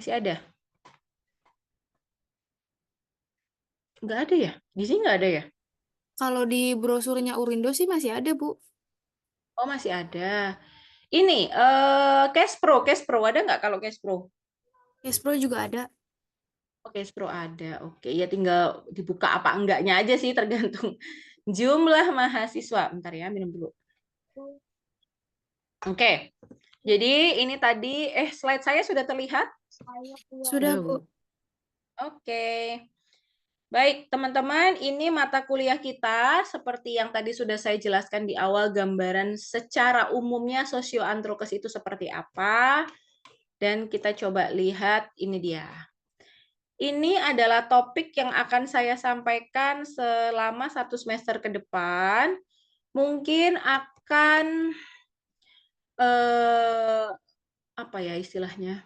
Masih ada? Nggak ada ya? Di sini nggak ada ya? Kalau di brosurnya Urindo sih masih ada, Bu. Oh, masih ada. Ini, Cash Pro ada nggak kalau Cash Pro? Pro juga ada. Oh, Cash Pro ada. Oke, ya tinggal dibuka apa enggaknya aja sih, tergantung jumlah mahasiswa. Bentar ya, minum dulu. Oke, jadi ini tadi, slide saya sudah terlihat? Sudah, Bu. Belum. Oke. Baik, teman-teman, ini mata kuliah kita seperti yang tadi sudah saya jelaskan di awal, gambaran secara umumnya sosioantrokes itu seperti apa. Dan kita coba lihat, ini dia. Ini adalah topik yang akan saya sampaikan selama 1 semester ke depan. Mungkin akan apa ya istilahnya?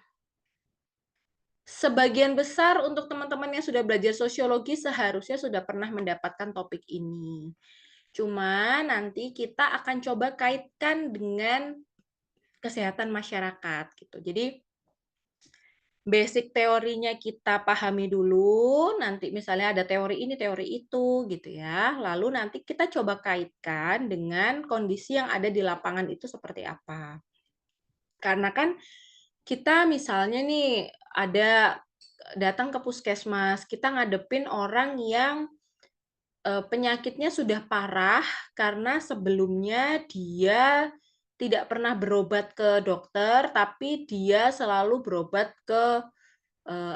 Sebagian besar untuk teman-teman yang sudah belajar sosiologi seharusnya sudah pernah mendapatkan topik ini. Cuma nanti kita akan coba kaitkan dengan kesehatan masyarakat gitu. Jadi basic teorinya kita pahami dulu, nanti misalnya ada teori ini, teori itu gitu ya. Lalu nanti kita coba kaitkan dengan kondisi yang ada di lapangan itu seperti apa. Karena kan kita misalnya nih ada datang ke puskesmas, kita ngadepin orang yang penyakitnya sudah parah karena sebelumnya dia tidak pernah berobat ke dokter, tapi dia selalu berobat ke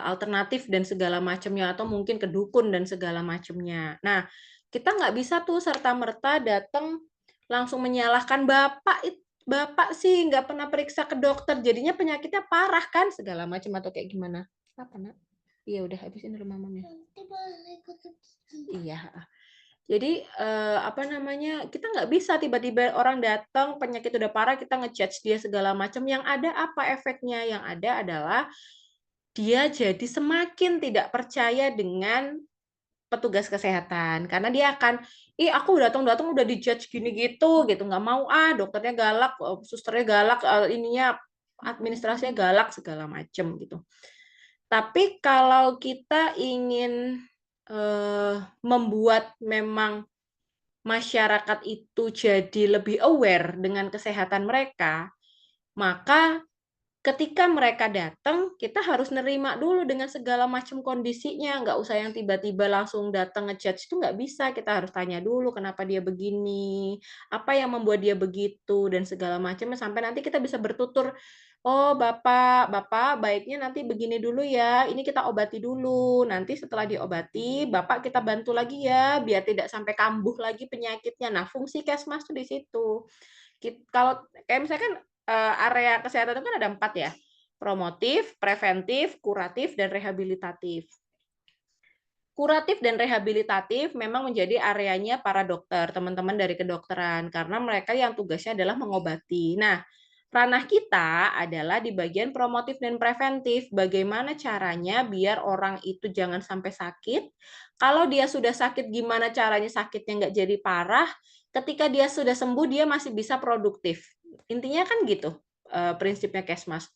alternatif dan segala macamnya, atau mungkin ke dukun dan segala macamnya. Nah, kita nggak bisa tuh serta-merta datang langsung menyalahkan bapak sih nggak pernah periksa ke dokter, jadinya penyakitnya parah kan segala macam atau kayak gimana? Apa nak? Iya udah habisin rumah mamanya. Iya. Jadi apa namanya, kita nggak bisa tiba-tiba orang datang penyakit udah parah kita ngejudge dia segala macam. Yang ada apa efeknya? Yang ada adalah dia jadi semakin tidak percaya dengan petugas kesehatan karena dia akan, ih aku datang-datang udah dijudge gini gitu nggak mau dokternya galak, susternya galak, ininya administrasinya galak segala macem gitu. Tapi kalau kita ingin membuat memang masyarakat itu jadi lebih aware dengan kesehatan mereka, maka ketika mereka datang, kita harus nerima dulu dengan segala macam kondisinya. Nggak usah yang tiba-tiba langsung datang ngejudge, itu nggak bisa. Kita harus tanya dulu kenapa dia begini, apa yang membuat dia begitu, dan segala macamnya. Sampai nanti kita bisa bertutur, oh Bapak, Bapak baiknya nanti begini dulu ya, ini kita obati dulu. Nanti setelah diobati, Bapak kita bantu lagi ya, biar tidak sampai kambuh lagi penyakitnya. Nah, fungsi Kesmas tuh di situ. Kalau kayak misalkan area kesehatan itu kan ada 4 ya, promotif, preventif, kuratif, dan rehabilitatif. Kuratif dan rehabilitatif memang menjadi areanya para dokter, teman-teman dari kedokteran, karena mereka yang tugasnya adalah mengobati. Nah, ranah kita adalah di bagian promotif dan preventif. Bagaimana caranya biar orang itu jangan sampai sakit. Kalau dia sudah sakit, gimana caranya sakitnya nggak jadi parah. Ketika dia sudah sembuh, dia masih bisa produktif. Intinya kan gitu prinsipnya Kesmas.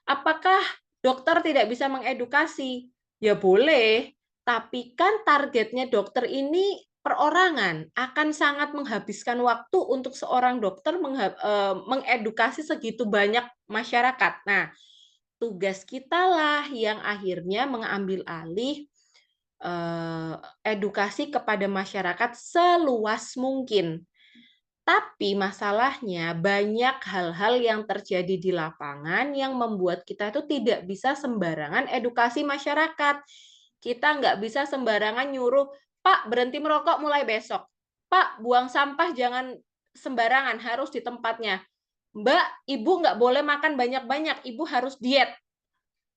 Apakah dokter tidak bisa mengedukasi? Ya boleh, tapi kan targetnya dokter ini perorangan, akan sangat menghabiskan waktu untuk seorang dokter mengedukasi segitu banyak masyarakat. Nah, tugas kita lah yang akhirnya mengambil alih edukasi kepada masyarakat seluas mungkin. Tapi masalahnya banyak hal-hal yang terjadi di lapangan yang membuat kita itu tidak bisa sembarangan edukasi masyarakat. Kita nggak bisa sembarangan nyuruh, Pak berhenti merokok mulai besok. Pak buang sampah jangan sembarangan, harus di tempatnya. Mbak, ibu nggak boleh makan banyak-banyak, ibu harus diet.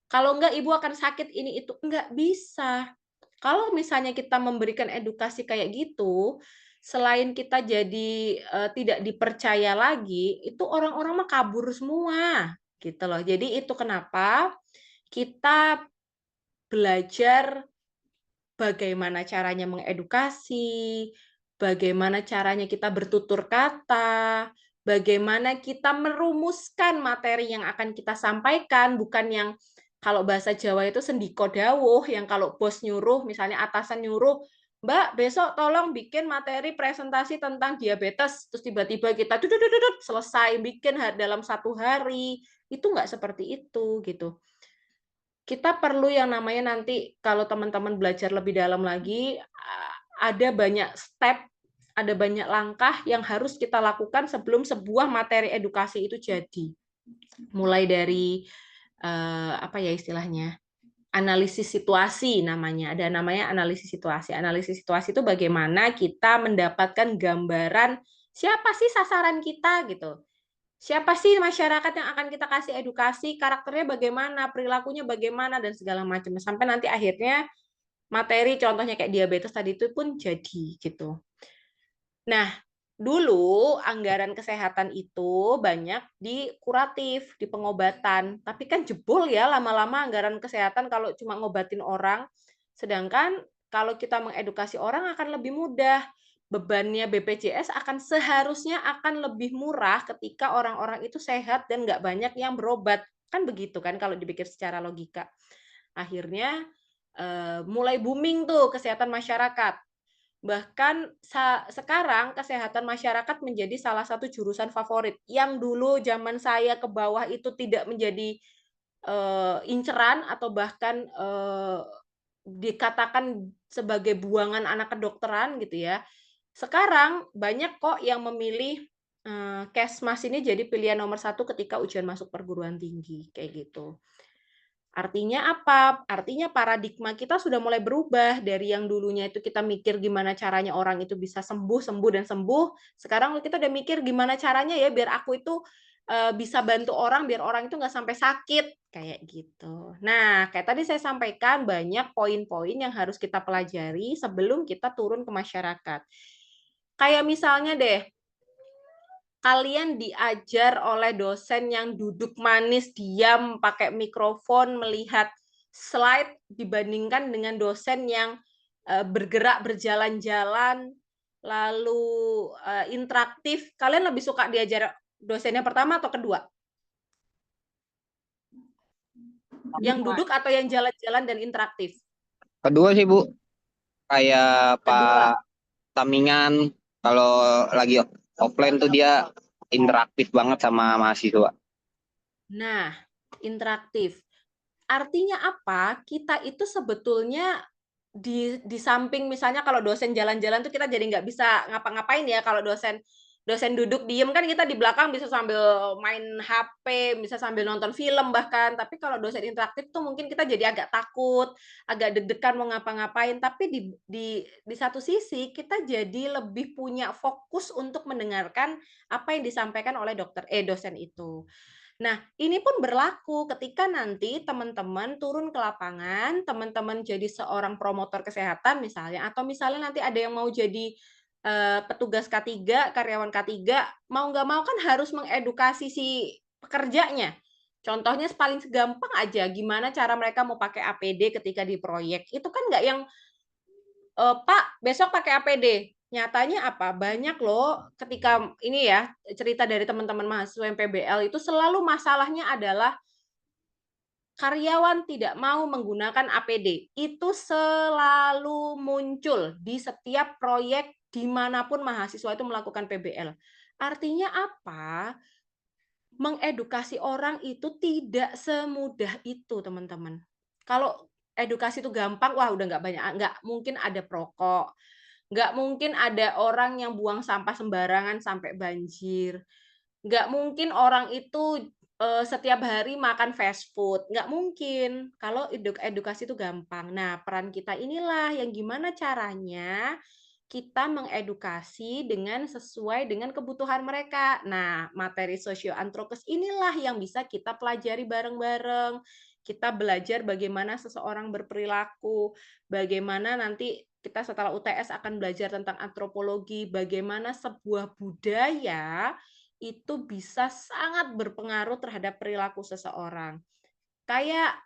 Kalau nggak ibu akan sakit ini itu. Nggak bisa. Kalau misalnya kita memberikan edukasi kayak gitu, selain kita jadi tidak dipercaya lagi, itu orang-orang mah kabur semua, gitu loh. Jadi itu kenapa kita belajar bagaimana caranya mengedukasi, bagaimana caranya kita bertutur kata, bagaimana kita merumuskan materi yang akan kita sampaikan, bukan yang Kalau bahasa Jawa itu sendiko dawuh, yang kalau bos nyuruh, misalnya atasan nyuruh, "Mbak, besok tolong bikin materi presentasi tentang diabetes." Terus tiba-tiba kita selesai bikin dalam 1 hari. Itu nggak seperti itu, gitu. Kita perlu yang namanya nanti kalau teman-teman belajar lebih dalam lagi, ada banyak step, ada banyak langkah yang harus kita lakukan sebelum sebuah materi edukasi itu jadi. Mulai dari, apa ya istilahnya, analisis situasi namanya. Ada namanya analisis situasi. Analisis situasi itu bagaimana kita mendapatkan gambaran siapa sih sasaran kita gitu. Siapa sih masyarakat yang akan kita kasih edukasi, karakternya bagaimana, perilakunya bagaimana dan segala macam. Sampai nanti akhirnya materi contohnya kayak diabetes tadi itu pun jadi gitu. Nah, dulu anggaran kesehatan itu banyak di kuratif, di pengobatan. Tapi kan jebol ya lama-lama anggaran kesehatan kalau cuma ngobatin orang. Sedangkan kalau kita mengedukasi orang akan lebih mudah. Bebannya BPJS seharusnya akan lebih murah ketika orang-orang itu sehat dan nggak banyak yang berobat. Kan begitu kan kalau dipikir secara logika. Akhirnya mulai booming tuh kesehatan masyarakat. Bahkan sekarang kesehatan masyarakat menjadi salah satu jurusan favorit. Yang dulu zaman saya ke bawah itu tidak menjadi inceran atau bahkan dikatakan sebagai buangan anak kedokteran gitu ya. Sekarang banyak kok yang memilih Kesmas ini jadi pilihan nomor 1 ketika ujian masuk perguruan tinggi kayak gitu. Artinya apa? Artinya paradigma kita sudah mulai berubah dari yang dulunya itu kita mikir gimana caranya orang itu bisa sembuh, sembuh dan sembuh. Sekarang kita udah mikir gimana caranya ya biar aku itu bisa bantu orang, biar orang itu nggak sampai sakit kayak gitu. Nah, kayak tadi saya sampaikan banyak poin-poin yang harus kita pelajari sebelum kita turun ke masyarakat. Kayak misalnya deh, kalian diajar oleh dosen yang duduk manis, diam, pakai mikrofon, melihat slide dibandingkan dengan dosen yang bergerak, berjalan-jalan, lalu interaktif. Kalian lebih suka diajar dosennya pertama atau kedua? Yang duduk atau yang jalan-jalan dan interaktif? Kedua sih Bu, kayak Kedua. Pak Tamingan kalau lagi offline tuh dia interaktif banget sama mahasiswa. Nah, interaktif. Artinya apa? Kita itu sebetulnya di samping misalnya kalau dosen jalan-jalan tuh kita jadi nggak bisa ngapa-ngapain ya kalau dosen dosen duduk diem kan kita di belakang bisa sambil main HP, bisa sambil nonton film bahkan. Tapi kalau dosen interaktif tuh mungkin kita jadi agak takut, agak deg-degan mau ngapa-ngapain. Tapi di satu sisi kita jadi lebih punya fokus untuk mendengarkan apa yang disampaikan oleh dosen itu. Nah, ini pun berlaku ketika nanti teman-teman turun ke lapangan, teman-teman jadi seorang promotor kesehatan misalnya, atau misalnya nanti ada yang mau jadi petugas K3, karyawan K3, mau nggak mau kan harus mengedukasi si pekerjanya. Contohnya paling segampang aja, gimana cara mereka mau pakai APD ketika di proyek. Itu kan nggak yang Pak, besok pakai APD. Nyatanya apa? Banyak loh ketika ini ya, cerita dari teman-teman mahasiswa MPBL itu selalu masalahnya adalah karyawan tidak mau menggunakan APD. Itu selalu muncul di setiap proyek dimanapun mahasiswa itu melakukan PBL. Artinya apa? Mengedukasi orang itu tidak semudah itu, teman-teman. Kalau edukasi itu gampang, wah udah nggak banyak, nggak mungkin ada perokok, nggak mungkin ada orang yang buang sampah sembarangan sampai banjir, nggak mungkin orang itu setiap hari makan fast food, nggak mungkin. Kalau edukasi itu gampang. Nah, peran kita inilah yang gimana caranya kita mengedukasi dengan sesuai dengan kebutuhan mereka. Nah, materi sosioantrokes inilah yang bisa kita pelajari bareng-bareng. Kita belajar bagaimana seseorang berperilaku, bagaimana nanti kita setelah UTS akan belajar tentang antropologi, bagaimana sebuah budaya itu bisa sangat berpengaruh terhadap perilaku seseorang. Kayak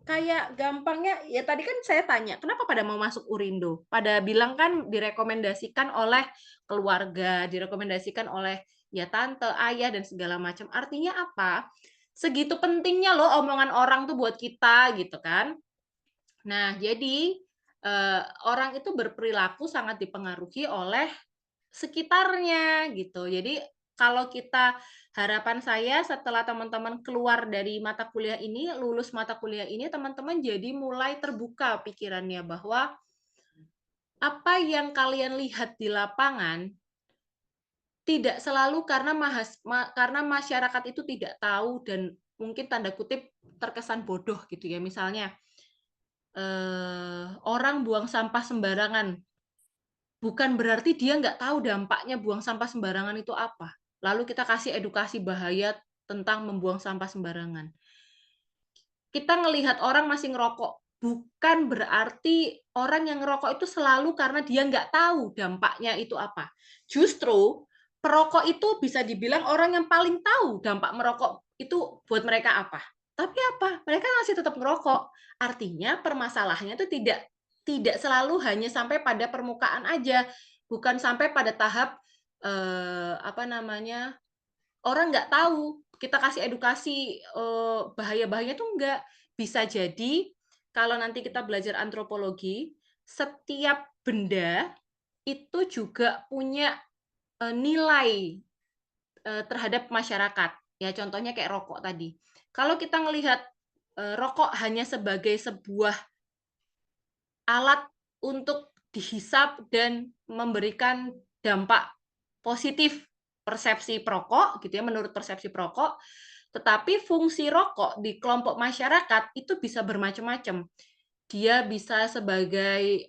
Kayak gampangnya, ya tadi kan saya tanya, kenapa pada mau masuk Urindo? Pada bilang kan direkomendasikan oleh keluarga, direkomendasikan oleh ya tante, ayah, dan segala macam. Artinya apa? Segitu pentingnya loh omongan orang tuh buat kita gitu kan. Nah, jadi orang itu berperilaku sangat dipengaruhi oleh sekitarnya gitu. Jadi kalau kita harapan saya setelah teman-teman keluar dari mata kuliah ini, lulus mata kuliah ini, teman-teman jadi mulai terbuka pikirannya bahwa apa yang kalian lihat di lapangan tidak selalu karena masyarakat itu tidak tahu dan mungkin tanda kutip terkesan bodoh gitu ya. Misalnya orang buang sampah sembarangan, bukan berarti dia nggak tahu dampaknya buang sampah sembarangan itu apa. Lalu kita kasih edukasi bahaya tentang membuang sampah sembarangan. Kita ngelihat orang masih ngerokok, bukan berarti orang yang ngerokok itu selalu karena dia nggak tahu dampaknya itu apa. Justru perokok itu bisa dibilang orang yang paling tahu dampak merokok itu buat mereka apa. Tapi apa? Mereka masih tetap ngerokok. Artinya permasalahannya itu tidak selalu hanya sampai pada permukaan aja, bukan sampai pada tahap apa namanya, orang nggak tahu, kita kasih edukasi bahaya-bahayanya tuh enggak. Bisa jadi kalau nanti kita belajar antropologi, setiap benda itu juga punya nilai terhadap masyarakat. Ya contohnya kayak rokok tadi. Kalau kita ngelihat rokok hanya sebagai sebuah alat untuk dihisap dan memberikan dampak positif persepsi perokok gitu ya, menurut persepsi perokok, tetapi fungsi rokok di kelompok masyarakat itu bisa bermacam-macam. Dia bisa sebagai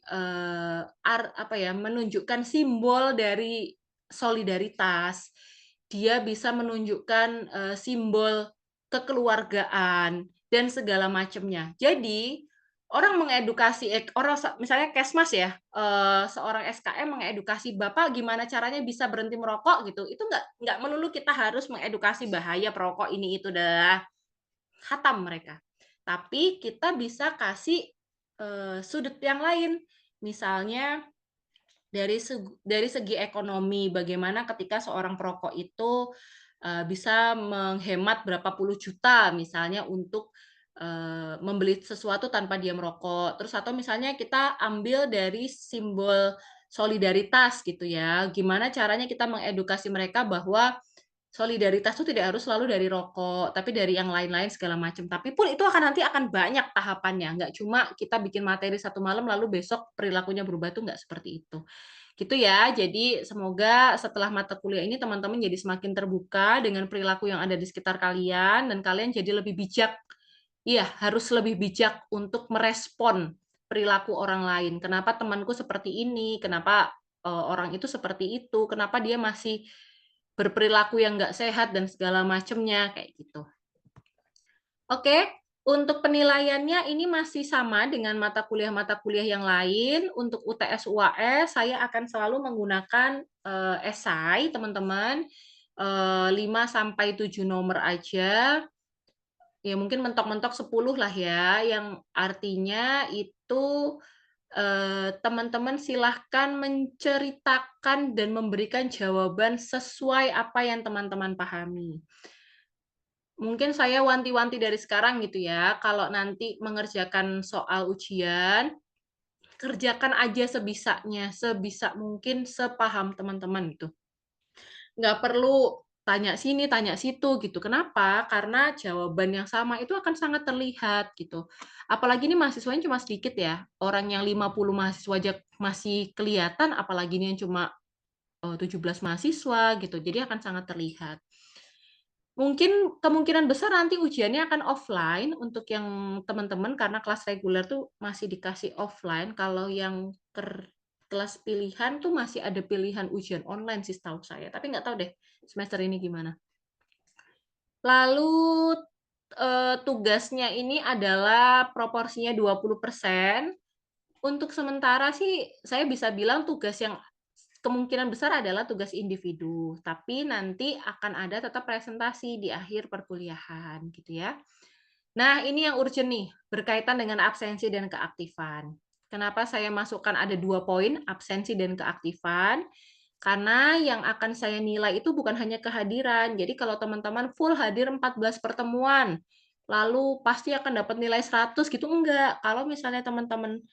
menunjukkan simbol dari solidaritas. Dia bisa menunjukkan simbol kekeluargaan dan segala macamnya. Jadi orang mengedukasi orang misalnya Kesmas ya, seorang SKM mengedukasi Bapak gimana caranya bisa berhenti merokok gitu. Itu nggak melulu kita harus mengedukasi bahaya perokok ini itu dah khatam mereka. Tapi kita bisa kasih sudut yang lain. Misalnya dari segi ekonomi, bagaimana ketika seorang perokok itu bisa menghemat berapa puluh juta misalnya untuk membeli sesuatu tanpa dia merokok. Terus atau misalnya kita ambil dari simbol solidaritas gitu ya. Gimana caranya kita mengedukasi mereka bahwa solidaritas itu tidak harus selalu dari rokok, tapi dari yang lain-lain segala macam. Tapi pun itu nanti akan banyak tahapannya, nggak cuma kita bikin materi satu malam lalu besok perilakunya berubah, tuh nggak seperti itu. Gitu ya, jadi semoga setelah mata kuliah ini teman-teman jadi semakin terbuka dengan perilaku yang ada di sekitar kalian, dan kalian jadi lebih bijak. Iya, harus lebih bijak untuk merespon perilaku orang lain. Kenapa temanku seperti ini? Kenapa orang itu seperti itu? Kenapa dia masih berperilaku yang nggak sehat dan segala macamnya kayak gitu. Oke, untuk penilaiannya ini masih sama dengan mata kuliah yang lain. Untuk UTS UAS saya akan selalu menggunakan esai, teman-teman. 5 sampai 7 nomor aja. Ya mungkin mentok-mentok 10 lah ya, yang artinya itu teman-teman silahkan menceritakan dan memberikan jawaban sesuai apa yang teman-teman pahami. Mungkin saya wanti-wanti dari sekarang gitu ya, kalau nanti mengerjakan soal ujian, kerjakan aja sebisanya, sebisa mungkin sepaham teman-teman gitu. Nggak perlu tanya sini, tanya situ gitu. Kenapa? Karena jawaban yang sama itu akan sangat terlihat gitu. Apalagi ini mahasiswanya cuma sedikit ya. Orang yang 50 mahasiswa aja masih kelihatan, apalagi ini yang cuma 17 mahasiswa gitu. Jadi akan sangat terlihat. Mungkin kemungkinan besar nanti ujiannya akan offline untuk yang teman-teman karena kelas reguler tuh masih dikasih offline. Kalau yang kelas pilihan tuh masih ada pilihan ujian online sih setahu saya. Tapi nggak tahu deh semester ini gimana. Lalu tugasnya ini adalah proporsinya 20%. Untuk sementara sih saya bisa bilang tugas yang kemungkinan besar adalah tugas individu, tapi nanti akan ada tetap presentasi di akhir perkuliahan gitu ya. Nah, ini yang urgent nih, berkaitan dengan absensi dan keaktifan. Kenapa saya masukkan ada 2 poin, absensi dan keaktifan? Karena yang akan saya nilai itu bukan hanya kehadiran. Jadi kalau teman-teman full hadir 14 pertemuan, lalu pasti akan dapat nilai 100 gitu, enggak. Kalau misalnya teman-teman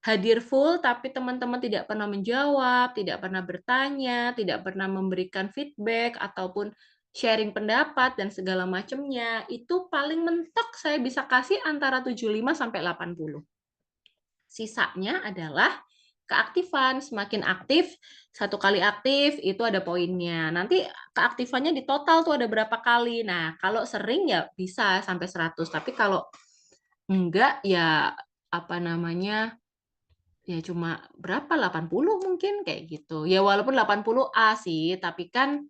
hadir full, tapi teman-teman tidak pernah menjawab, tidak pernah bertanya, tidak pernah memberikan feedback, ataupun sharing pendapat, dan segala macamnya, itu paling mentok saya bisa kasih antara 75 sampai 80. Sisanya adalah keaktifan. Semakin aktif, 1 kali aktif itu ada poinnya. Nanti keaktifannya di total tuh ada berapa kali. Nah, kalau sering ya bisa sampai 100. Tapi kalau enggak ya apa namanya, ya cuma berapa, 80 mungkin kayak gitu. Ya walaupun 80 A sih, tapi kan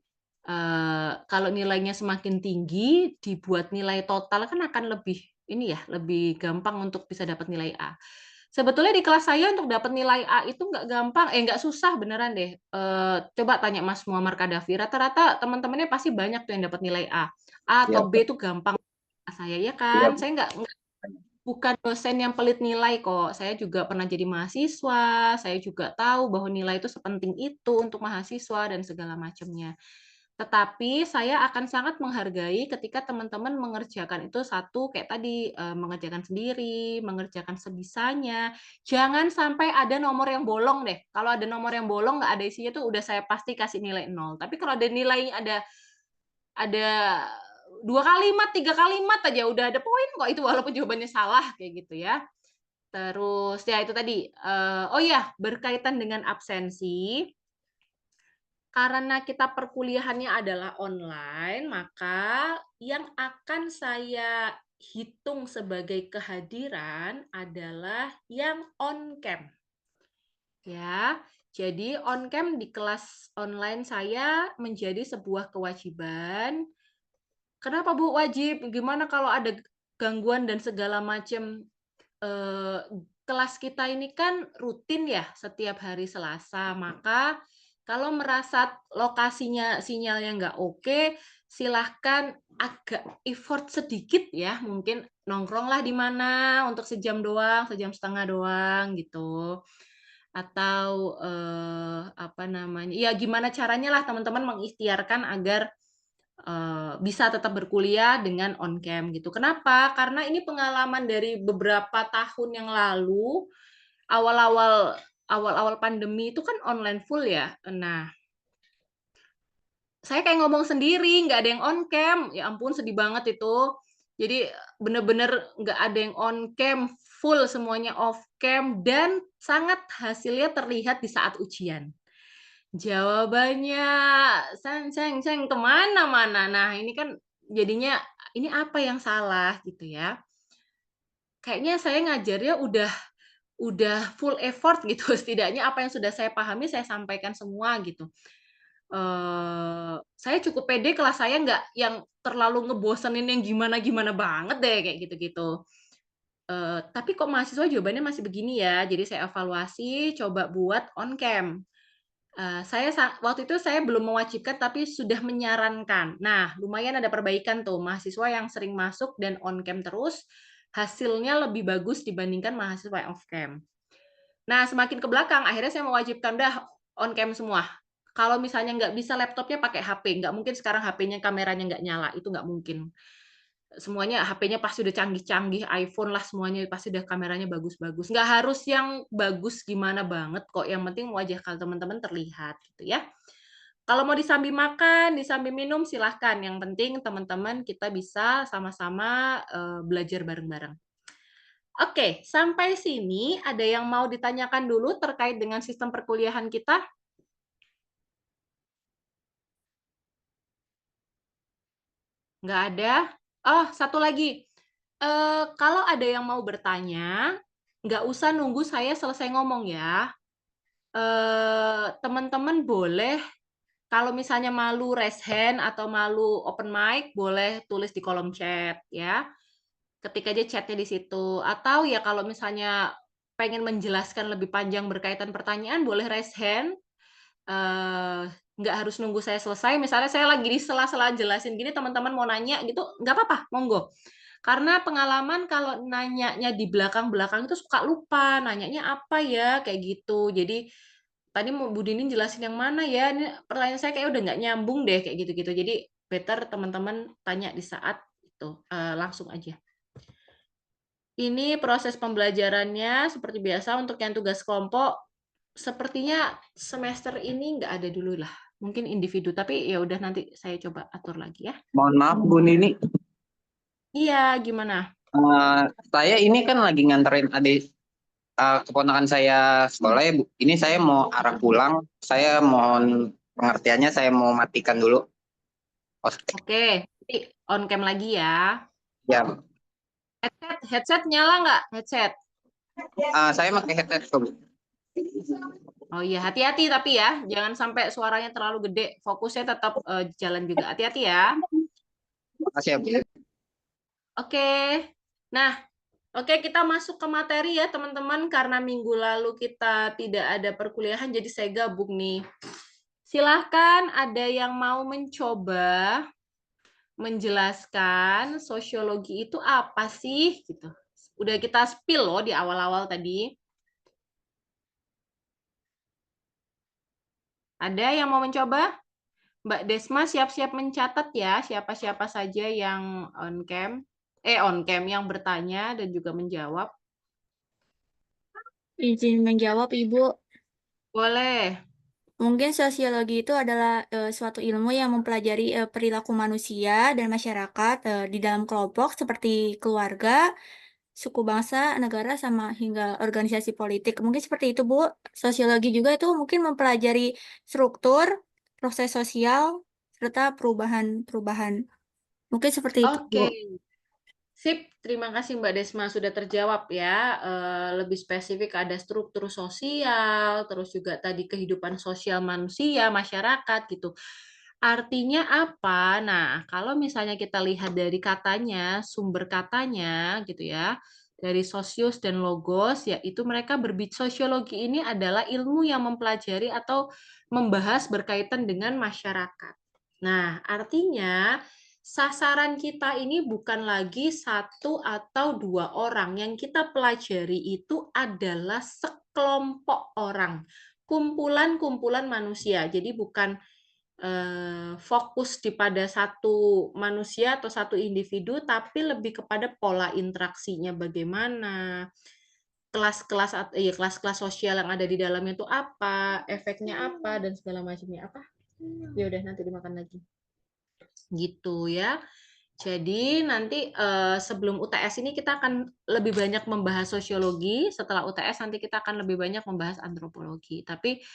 kalau nilainya semakin tinggi, dibuat nilai total kan akan lebih ini ya, lebih gampang untuk bisa dapat nilai A. Sebetulnya di kelas saya untuk dapat nilai A itu nggak gampang, nggak susah beneran deh. Coba tanya Mas Muammar Kadafi, rata-rata teman-temannya pasti banyak tuh yang dapat nilai A. A Iya, atau B itu gampang saya ya kan. iya. Saya nggak bukan dosen yang pelit nilai kok. Saya juga pernah jadi mahasiswa, saya juga tahu bahwa nilai itu sepenting itu untuk mahasiswa dan segala macamnya. Tetapi saya akan sangat menghargai ketika teman-teman mengerjakan itu satu kayak tadi, mengerjakan sendiri, mengerjakan sebisanya. Jangan sampai ada nomor yang bolong deh. Kalau ada nomor yang bolong nggak ada isinya tuh udah saya pasti kasih nilai 0. Tapi kalau ada nilai ada 2 kalimat, 3 kalimat aja udah ada poin kok itu walaupun jawabannya salah kayak gitu ya. Terus ya itu tadi, oh ya berkaitan dengan absensi, karena kita perkuliahannya adalah online, maka yang akan saya hitung sebagai kehadiran adalah yang on cam. Ya, jadi on cam di kelas online saya menjadi sebuah kewajiban. Kenapa Bu wajib? Gimana kalau ada gangguan dan segala macam? Kelas kita ini kan rutin ya setiap hari Selasa, maka kalau merasa lokasinya sinyalnya nggak oke, silahkan agak effort sedikit ya, mungkin nongkronglah di mana untuk sejam doang, sejam setengah doang gitu. Atau apa namanya, ya gimana caranya lah teman-teman mengikhtiarkan agar bisa tetap berkuliah dengan on cam gitu. Kenapa? Karena ini pengalaman dari beberapa tahun yang lalu, awal-awal awal-awal pandemi itu kan online full ya. Nah, saya kayak ngomong sendiri, nggak ada yang on cam. Ya ampun, sedih banget itu. Jadi bener-bener nggak ada yang on cam, full semuanya off cam, dan sangat hasilnya terlihat di saat ujian. Jawabannya seng kemana-mana. Nah, ini kan jadinya, ini apa yang salah gitu ya. Kayaknya saya ngajarnya udah full effort gitu, setidaknya apa yang sudah saya pahami saya sampaikan semua gitu. Saya cukup pede kelas saya nggak yang terlalu ngebosenin yang gimana-gimana banget deh, kayak gitu-gitu. Tapi kok mahasiswa jawabannya masih begini ya, jadi saya evaluasi, coba buat on cam. Waktu itu saya belum mewajibkan, tapi sudah menyarankan. Nah, lumayan ada perbaikan tuh, mahasiswa yang sering masuk dan on cam terus, hasilnya lebih bagus dibandingkan mahasiswa yang off cam. Nah, semakin ke belakang, akhirnya saya mewajibkan dah on cam semua. Kalau misalnya nggak bisa laptopnya pakai HP, nggak mungkin sekarang HP-nya kameranya nggak nyala, itu nggak mungkin. Semuanya HP-nya pasti udah canggih-canggih, iPhone lah semuanya pasti udah kameranya bagus-bagus. Nggak harus yang bagus gimana banget kok, yang penting wajah teman-teman terlihat gitu ya. Kalau mau disambi makan, disambi minum silahkan. Yang penting teman-teman kita bisa sama-sama belajar bareng-bareng. Oke, sampai sini ada yang mau ditanyakan dulu terkait dengan sistem perkuliahan kita? Nggak ada? Oh, satu lagi. Kalau ada yang mau bertanya, nggak usah nunggu saya selesai ngomong ya. Teman-teman boleh, kalau misalnya malu raise hand atau malu open mic, boleh tulis di kolom chat ya. Ketik aja chatnya di situ. Atau ya kalau misalnya pengen menjelaskan lebih panjang berkaitan pertanyaan, boleh raise hand. Eh, nggak harus nunggu saya selesai. Misalnya saya lagi di sela-sela jelasin gini, teman-teman mau nanya gitu, nggak apa-apa, monggo. Karena pengalaman kalau nanyanya di belakang-belakang itu suka lupa, nanyanya apa ya, kayak gitu. Jadi tadi mau Bu Dini jelasin yang mana ya? Ini pertanyaan saya kayak udah nggak nyambung deh kayak gitu-gitu. Jadi better teman-teman tanya di saat itu langsung aja. Ini proses pembelajarannya seperti biasa untuk yang tugas kelompok. Sepertinya semester ini nggak ada dulu lah. Mungkin individu, tapi ya udah nanti saya coba atur lagi ya. Mohon maaf Bu Nini, Iya, gimana? saya ini kan lagi nganterin adik keponakan saya sekolah ya Bu. Ini saya mau arah pulang, saya mohon pengertiannya, saya mau matikan dulu. Oke, nanti on cam lagi ya. Ya, Headset nyala nggak? Headset. saya pakai headset kok, Bu. Oh iya, hati-hati tapi ya, jangan sampai suaranya terlalu gede. Fokusnya tetap jalan juga. Hati-hati ya. Makasih ya Bu. Oke. Nah, oke kita masuk ke materi ya teman-teman. Karena minggu lalu kita tidak ada perkuliahan, jadi saya gabung nih. Silahkan ada yang mau mencoba menjelaskan sosiologi itu apa sih? Gitu. Udah kita spill loh di awal-awal tadi. Ada yang mau mencoba? Mbak Desma siap-siap mencatat ya siapa-siapa saja yang on cam, yang bertanya dan juga menjawab. Izin menjawab, Ibu. Boleh. Mungkin sosiologi itu adalah suatu ilmu yang mempelajari perilaku manusia dan masyarakat di dalam kelompok seperti keluarga, suku bangsa, negara, sama hingga organisasi politik. Mungkin seperti itu, Bu. Sosiologi juga itu mungkin mempelajari struktur, proses sosial, serta perubahan-perubahan. Mungkin seperti itu, Oke. Bu. Sip, terima kasih Mbak Desma sudah terjawab ya. Lebih spesifik ada struktur sosial, terus juga tadi kehidupan sosial manusia, masyarakat gitu. Artinya apa? Nah, kalau misalnya kita lihat dari katanya, sumber katanya gitu ya, dari sosius dan logos, yaitu mereka sosiologi ini adalah ilmu yang mempelajari atau membahas berkaitan dengan masyarakat. Nah, artinya sasaran kita ini bukan lagi satu atau dua orang. Yang kita pelajari itu adalah sekelompok orang, kumpulan-kumpulan manusia. Jadi bukan fokus pada satu manusia atau satu individu, tapi lebih kepada pola interaksinya bagaimana, kelas-kelas sosial yang ada di dalamnya itu apa, efeknya apa, dan segala macamnya apa. Ya udah nanti dimakan lagi. Gitu ya. Jadi nanti sebelum UTS ini kita akan lebih banyak membahas sosiologi, setelah UTS nanti kita akan lebih banyak membahas antropologi. Tapi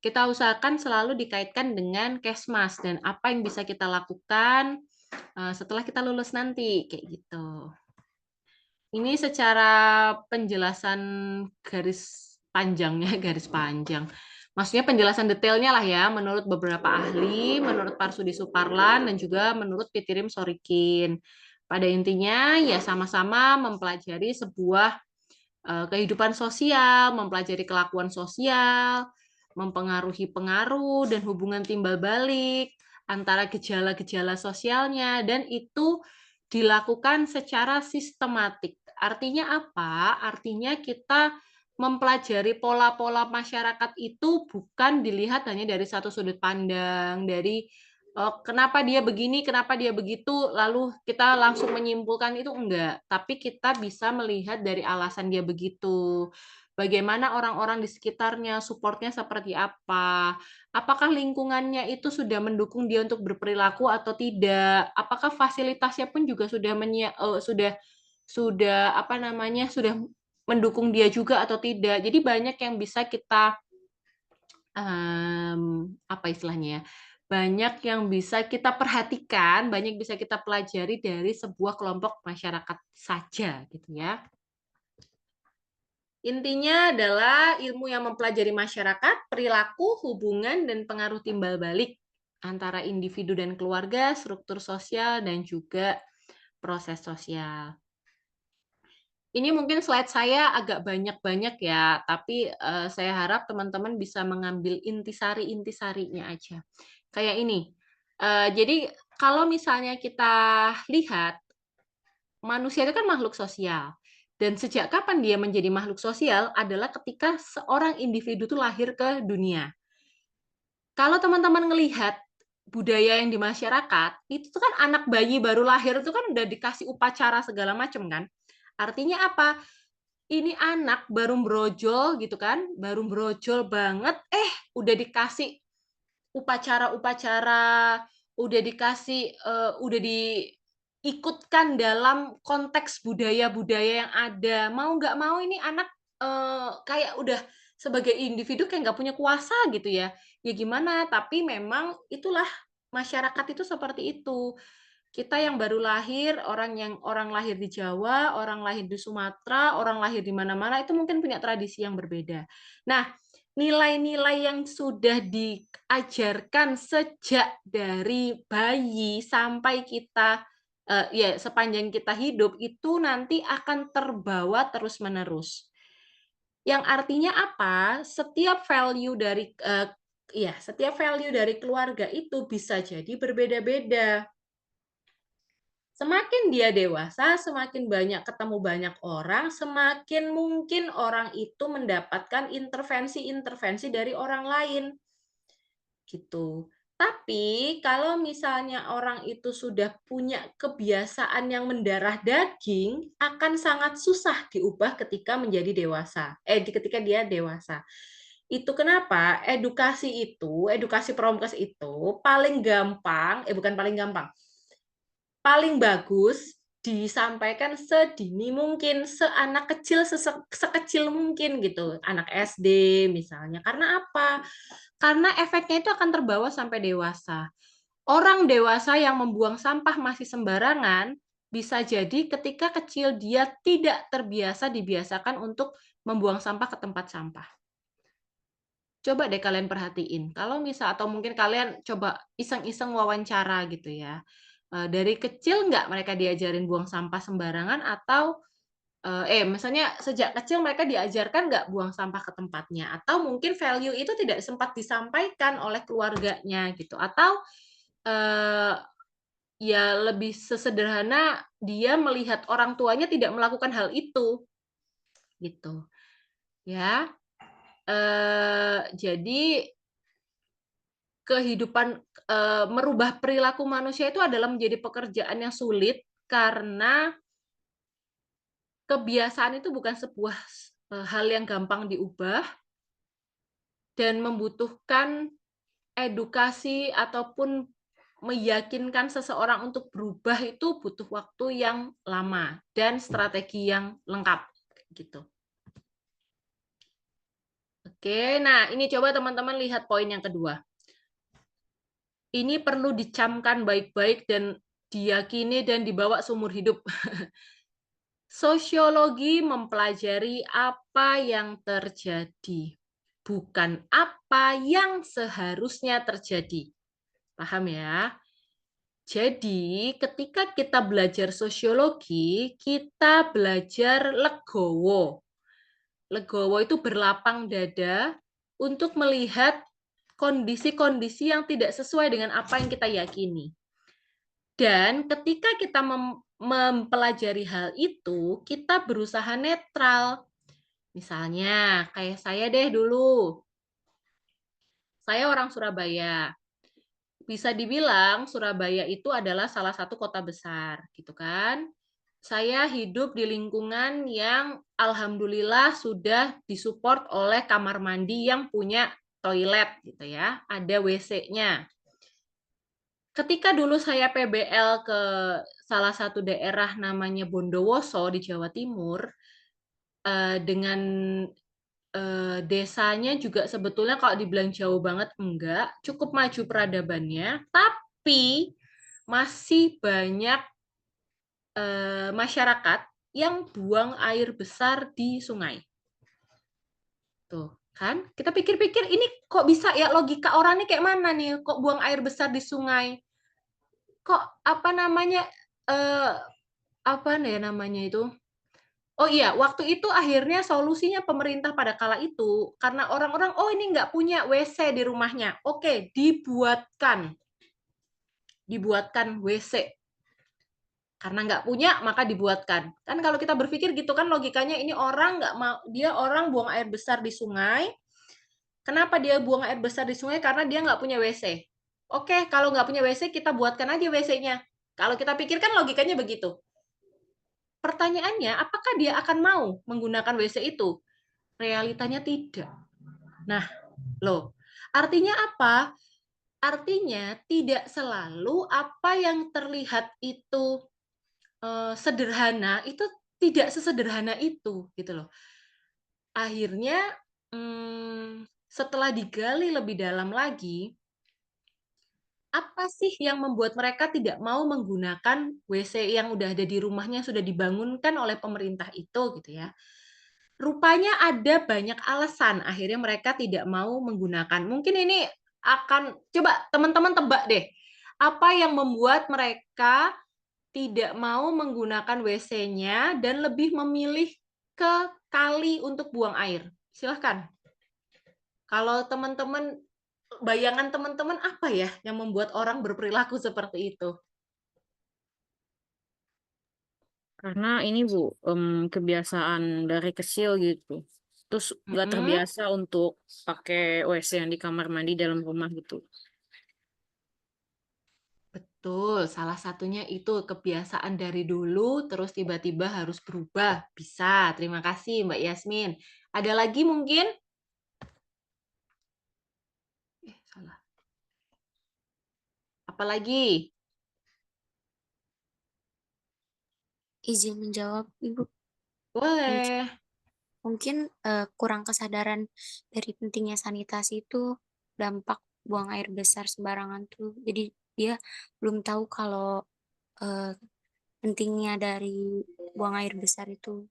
kita usahakan selalu dikaitkan dengan Kesmas dan apa yang bisa kita lakukan setelah kita lulus nanti, kayak gitu. Ini secara penjelasan garis panjangnya, garis panjang. Maksudnya penjelasan detailnya lah ya, menurut beberapa ahli, menurut Parsudi Suparlan, dan juga menurut Pitirim Sorikin. Pada intinya, ya sama-sama mempelajari sebuah kehidupan sosial, mempelajari kelakuan sosial, mempengaruhi pengaruh dan hubungan timbal balik antara gejala-gejala sosialnya, dan itu dilakukan secara sistematik. Artinya apa? Artinya kita mempelajari pola-pola masyarakat itu bukan dilihat hanya dari satu sudut pandang, dari kenapa dia begini, kenapa dia begitu, lalu kita langsung menyimpulkan itu enggak. Tapi kita bisa melihat dari alasan dia begitu. Bagaimana orang-orang di sekitarnya, supportnya seperti apa, apakah lingkungannya itu sudah mendukung dia untuk berperilaku atau tidak, apakah fasilitasnya pun juga sudah apa namanya sudah mendukung dia juga atau tidak. Jadi banyak yang bisa kita apa istilahnya ya, banyak yang bisa kita perhatikan, banyak bisa kita pelajari dari sebuah kelompok masyarakat saja gitu ya. Intinya adalah ilmu yang mempelajari masyarakat, perilaku, hubungan, dan pengaruh timbal balik antara individu dan keluarga, struktur sosial, dan juga proses sosial. Ini mungkin slide saya agak banyak-banyak ya, tapi saya harap teman-teman bisa mengambil intisari-intisarinya aja. Kayak ini. Jadi kalau misalnya kita lihat, manusia itu kan makhluk sosial. Dan sejak kapan dia menjadi makhluk sosial adalah ketika seorang individu itu lahir ke dunia. Kalau teman-teman ngelihat budaya yang di masyarakat, itu tuh kan anak bayi baru lahir itu kan udah dikasih upacara segala macam kan. Artinya apa? Ini anak baru brojol gitu kan, baru brojol banget, udah dikasih upacara-upacara, udah diikutkan dalam konteks budaya-budaya yang ada. Mau nggak mau ini anak kayak udah sebagai individu kayak nggak punya kuasa gitu ya. Ya gimana, tapi memang itulah masyarakat itu seperti itu. Kita yang baru lahir, orang lahir di Jawa, orang lahir di Sumatera, orang lahir di mana-mana itu mungkin punya tradisi yang berbeda. Nah, nilai-nilai yang sudah diajarkan sejak dari bayi sampai kita ya sepanjang kita hidup itu nanti akan terbawa terus-menerus. Yang artinya apa? Setiap value dari keluarga itu bisa jadi berbeda-beda. Semakin dia dewasa, semakin banyak ketemu banyak orang, semakin mungkin orang itu mendapatkan intervensi-intervensi dari orang lain. Gitu. Tapi kalau misalnya orang itu sudah punya kebiasaan yang mendarah daging, akan sangat susah diubah ketika menjadi dewasa. Ketika dia dewasa. Itu kenapa edukasi pramukas itu paling gampang, bukan paling gampang, paling bagus disampaikan sedini mungkin, seanak kecil, sekecil mungkin gitu, anak SD misalnya. Karena apa? Karena efeknya itu akan terbawa sampai dewasa. Orang dewasa yang membuang sampah masih sembarangan, bisa jadi ketika kecil dia tidak dibiasakan untuk membuang sampah ke tempat sampah. Coba deh kalian perhatiin, kalau misal atau mungkin kalian coba iseng-iseng wawancara gitu ya. Dari kecil nggak mereka diajarin buang sampah sembarangan atau misalnya sejak kecil mereka diajarkan nggak buang sampah ke tempatnya, atau mungkin value itu tidak sempat disampaikan oleh keluarganya gitu, atau ya lebih sesederhana dia melihat orang tuanya tidak melakukan hal itu gitu ya. Jadi kehidupan merubah perilaku manusia itu adalah menjadi pekerjaan yang sulit karena kebiasaan itu bukan sebuah hal yang gampang diubah dan membutuhkan edukasi ataupun meyakinkan seseorang untuk berubah itu butuh waktu yang lama dan strategi yang lengkap gitu. Oke, nah ini coba teman-teman lihat poin yang kedua. Ini perlu dicamkan baik-baik dan diyakini dan dibawa seumur hidup. Sosiologi mempelajari apa yang terjadi, bukan apa yang seharusnya terjadi. Paham ya? Jadi, ketika kita belajar sosiologi, kita belajar legowo. Legowo itu berlapang dada untuk melihat kondisi-kondisi yang tidak sesuai dengan apa yang kita yakini. Dan ketika kita mempelajari hal itu, kita berusaha netral. Misalnya, kayak saya deh dulu. Saya orang Surabaya. Bisa dibilang Surabaya itu adalah salah satu kota besar, gitu kan. Saya hidup di lingkungan yang alhamdulillah sudah disupport oleh kamar mandi yang punya toilet gitu ya, ada WC-nya. Ketika dulu saya PBL ke salah satu daerah namanya Bondowoso di Jawa Timur, dengan desanya juga sebetulnya kalau dibilang jauh banget enggak, cukup maju peradabannya, tapi masih banyak masyarakat yang buang air besar di sungai. Tuh, kan? Kita pikir-pikir ini kok bisa ya, logika orang ini kayak mana nih? Kok buang air besar di sungai? Kok apa namanya itu? Oh iya, waktu itu akhirnya solusinya pemerintah pada kala itu karena orang-orang ini nggak punya WC di rumahnya. Oke, dibuatkan WC. Karena nggak punya, maka dibuatkan. Kan kalau kita berpikir gitu kan logikanya, ini orang nggak mau, dia orang buang air besar di sungai. Kenapa dia buang air besar di sungai? Karena dia nggak punya WC. Oke, kalau nggak punya WC, kita buatkan aja WC-nya. Kalau kita pikirkan logikanya begitu. Pertanyaannya, apakah dia akan mau menggunakan WC itu? Realitanya tidak. Nah, loh, artinya apa? Artinya tidak selalu apa yang terlihat itu sederhana, itu tidak sesederhana itu, gitu loh. Akhirnya, setelah digali lebih dalam lagi, apa sih yang membuat mereka tidak mau menggunakan WC yang udah ada di rumahnya, sudah dibangunkan oleh pemerintah itu, gitu ya. Rupanya ada banyak alasan akhirnya mereka tidak mau menggunakan. Mungkin ini akan coba teman-teman tebak deh. Apa yang membuat mereka tidak mau menggunakan WC-nya dan lebih memilih ke kali untuk buang air? Silahkan. Kalau teman-teman, bayangan teman-teman apa ya yang membuat orang berperilaku seperti itu? Karena ini Bu, kebiasaan dari kecil gitu. Terus nggak terbiasa untuk pakai WC yang di kamar mandi dalam rumah gitu. Betul, salah satunya itu kebiasaan dari dulu, terus tiba-tiba harus berubah. Bisa, terima kasih Mbak Yasmin. Ada lagi mungkin? Salah. Apalagi? Izin menjawab, Ibu. Boleh. Mungkin kurang kesadaran dari pentingnya sanitasi itu dampak buang air besar sembarangan tuh. Jadi dia belum tahu kalau pentingnya dari buang air besar itu.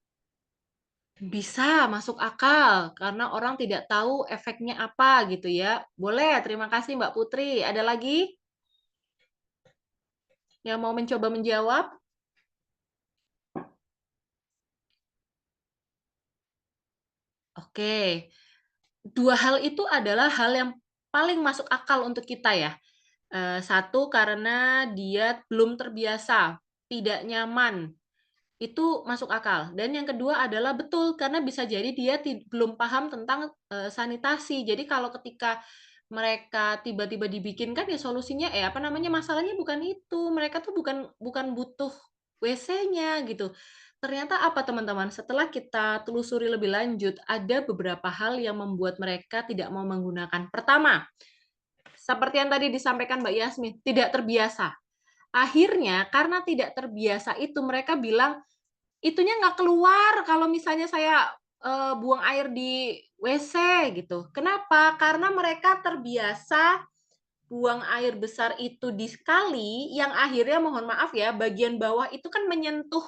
Bisa masuk akal, karena orang tidak tahu efeknya apa gitu ya. Boleh, terima kasih Mbak Putri. Ada lagi yang mau mencoba menjawab? Oke, dua hal itu adalah hal yang paling masuk akal untuk kita ya. Satu, karena dia belum terbiasa, tidak nyaman, itu masuk akal. Dan yang kedua adalah betul, karena bisa jadi dia belum paham tentang sanitasi. Jadi kalau ketika mereka tiba-tiba dibikinkan, ya solusinya, apa namanya, masalahnya bukan itu. Mereka tuh bukan butuh WC-nya gitu. Ternyata apa teman-teman? Setelah kita telusuri lebih lanjut, ada beberapa hal yang membuat mereka tidak mau menggunakan. Pertama, seperti yang tadi disampaikan Mbak Yasmin, tidak terbiasa. Akhirnya karena tidak terbiasa itu mereka bilang, itunya nggak keluar kalau misalnya saya buang air di WC gitu. Kenapa? Karena mereka terbiasa buang air besar itu di kali yang akhirnya, mohon maaf ya, bagian bawah itu kan menyentuh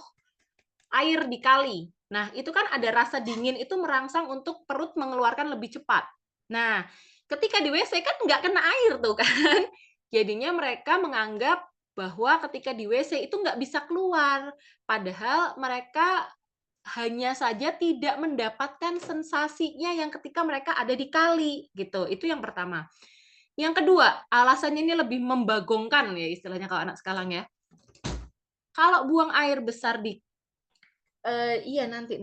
air di kali. Nah, itu kan ada rasa dingin itu merangsang untuk perut mengeluarkan lebih cepat. Nah, ketika di WC kan nggak kena air tuh kan. Jadinya mereka menganggap bahwa ketika di WC itu nggak bisa keluar. Padahal mereka hanya saja tidak mendapatkan sensasinya yang ketika mereka ada di kali gitu. Itu yang pertama. Yang kedua, alasannya ini lebih membagongkan ya istilahnya kalau anak sekarang ya. Kalau buang air besar di iya nanti.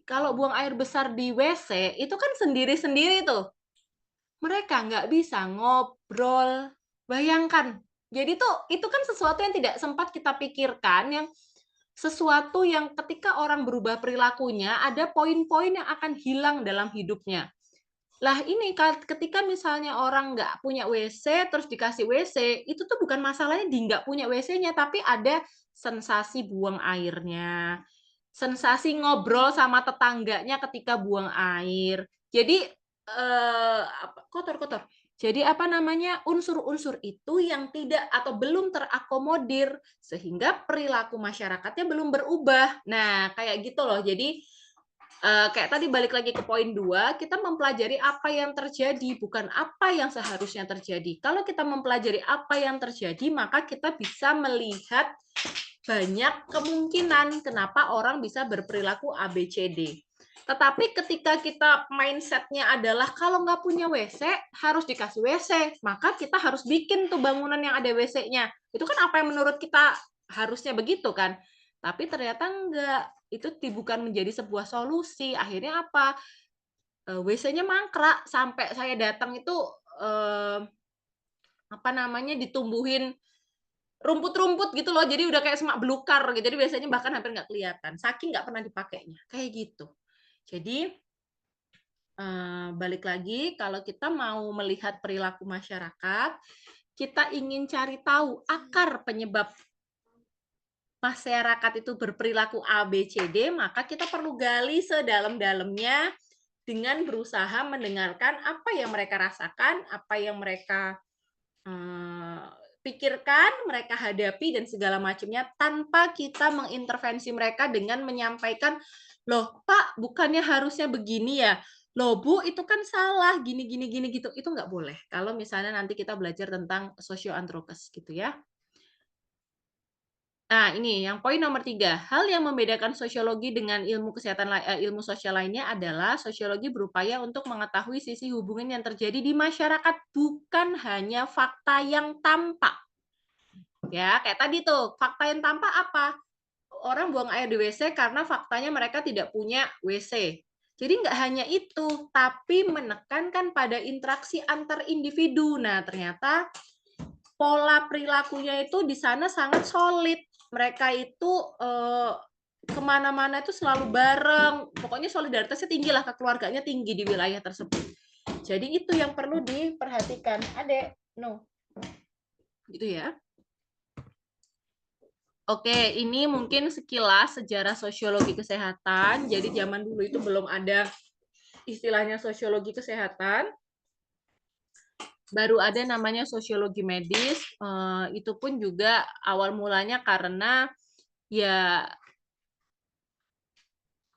Kalau buang air besar di WC itu kan sendiri-sendiri tuh. Mereka nggak bisa ngobrol. Bayangkan. Jadi tuh itu kan sesuatu yang tidak sempat kita pikirkan, yang sesuatu yang ketika orang berubah perilakunya, ada poin-poin yang akan hilang dalam hidupnya. Lah ini ketika misalnya orang nggak punya WC, terus dikasih WC, itu tuh bukan masalahnya di nggak punya WC-nya, tapi ada sensasi buang airnya, sensasi ngobrol sama tetangganya ketika buang air. Jadi kotor-kotor. Jadi apa namanya, unsur-unsur itu yang tidak atau belum terakomodir sehingga perilaku masyarakatnya belum berubah. Nah, kayak gitu loh. Jadi kayak tadi balik lagi ke poin 2, kita mempelajari apa yang terjadi, bukan apa yang seharusnya terjadi. Kalau kita mempelajari apa yang terjadi, maka kita bisa melihat banyak kemungkinan kenapa orang bisa berperilaku ABCD. Tetapi ketika kita mindset-nya adalah kalau nggak punya WC, harus dikasih WC, maka kita harus bikin tuh bangunan yang ada WC-nya. Itu kan apa yang menurut kita harusnya begitu kan. Tapi ternyata enggak. Itu bukan menjadi sebuah solusi. Akhirnya apa? WC-nya mangkrak sampai saya datang itu apa namanya ditumbuhin rumput-rumput gitu loh. Jadi udah kayak semak belukar gitu. Jadi biasanya bahkan hampir nggak kelihatan. Saking nggak pernah dipakainya. Kayak gitu. Jadi balik lagi kalau kita mau melihat perilaku masyarakat, kita ingin cari tahu akar penyebab masyarakat itu berperilaku A, B, C, D, maka kita perlu gali sedalam-dalamnya dengan berusaha mendengarkan apa yang mereka rasakan, apa yang mereka pikirkan, mereka hadapi, dan segala macamnya tanpa kita mengintervensi mereka dengan menyampaikan, loh Pak, bukannya harusnya begini ya? Loh Bu, itu kan salah, gini, gini, gini, gitu. Itu nggak boleh. Kalau misalnya nanti kita belajar tentang sosioanthropos gitu ya. Nah, ini yang poin nomor 3. Hal yang membedakan sosiologi dengan ilmu kesehatan ilmu sosial lainnya adalah sosiologi berupaya untuk mengetahui sisi hubungan yang terjadi di masyarakat, bukan hanya fakta yang tampak. Ya, kayak tadi tuh, fakta yang tampak apa? Orang buang air di WC karena faktanya mereka tidak punya WC. Jadi nggak hanya itu, tapi menekankan pada interaksi antar individu. Nah, ternyata pola perilakunya itu di sana sangat solid. Mereka itu kemana-mana itu selalu bareng. Pokoknya solidaritasnya tinggi lah, kekeluarganya tinggi di wilayah tersebut. Jadi itu yang perlu diperhatikan. Adek, no. Gitu ya. Oke, ini mungkin sekilas sejarah sosiologi kesehatan. Jadi zaman dulu itu belum ada istilahnya sosiologi kesehatan. Baru ada namanya sosiologi medis. Itu pun juga awal mulanya karena ya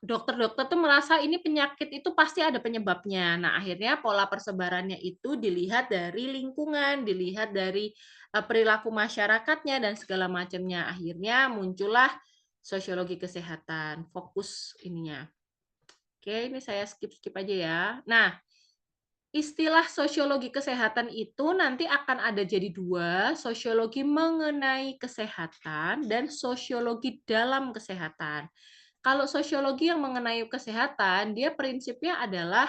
dokter-dokter tuh merasa ini penyakit itu pasti ada penyebabnya. Nah, akhirnya pola persebarannya itu dilihat dari lingkungan, dilihat dari perilaku masyarakatnya dan segala macamnya. Akhirnya muncullah sosiologi kesehatan, fokus ininya. Oke, ini saya skip aja ya. Nah, istilah sosiologi kesehatan itu nanti akan ada jadi 2, sosiologi mengenai kesehatan dan sosiologi dalam kesehatan. Kalau sosiologi yang mengenai kesehatan, dia prinsipnya adalah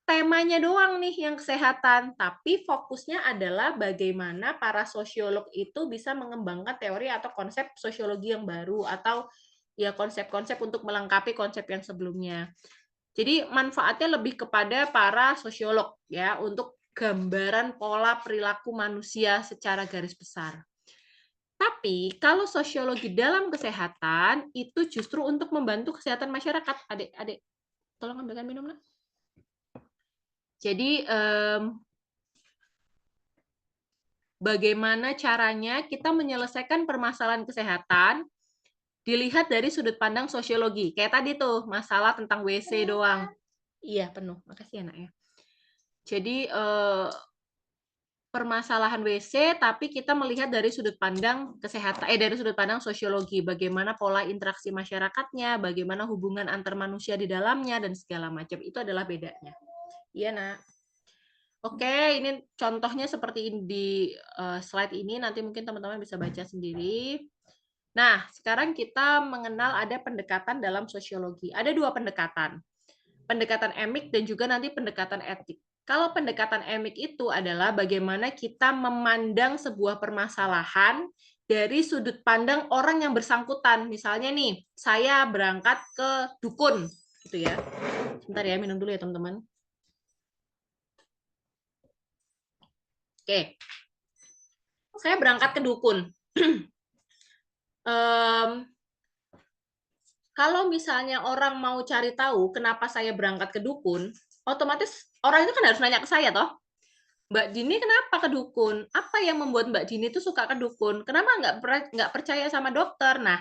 temanya doang nih yang kesehatan, tapi fokusnya adalah bagaimana para sosiolog itu bisa mengembangkan teori atau konsep sosiologi yang baru atau ya konsep-konsep untuk melengkapi konsep yang sebelumnya. Jadi manfaatnya lebih kepada para sosiolog ya untuk gambaran pola perilaku manusia secara garis besar. Tapi kalau sosiologi dalam kesehatan itu justru untuk membantu kesehatan masyarakat. Adik-adik, tolong ambilkan minum, nak. Jadi bagaimana caranya kita menyelesaikan permasalahan kesehatan dilihat dari sudut pandang sosiologi. Kayak tadi tuh, masalah tentang WC doang. Iya, penuh. Makasih ya, nak ya. Jadi permasalahan WC, tapi kita melihat dari sudut pandang kesehatan, dari sudut pandang sosiologi, bagaimana pola interaksi masyarakatnya, bagaimana hubungan antar manusia di dalamnya, dan segala macam. Itu adalah bedanya. Iya, nak. Oke, ini contohnya seperti ini di slide ini, nanti mungkin teman-teman bisa baca sendiri. Nah, sekarang kita mengenal ada pendekatan dalam sosiologi. Ada 2 pendekatan. Pendekatan emik dan juga nanti pendekatan etik. Kalau pendekatan emik itu adalah bagaimana kita memandang sebuah permasalahan dari sudut pandang orang yang bersangkutan. Misalnya nih, saya berangkat ke dukun, gitu ya. Sebentar ya, minum dulu ya teman-teman. Oke, saya berangkat ke dukun. Kalau misalnya orang mau cari tahu kenapa saya berangkat ke dukun, otomatis orang itu kan harus nanya ke saya toh. Mbak Dini kenapa ke dukun? Apa yang membuat Mbak Dini itu suka ke dukun? Kenapa nggak percaya sama dokter? Nah,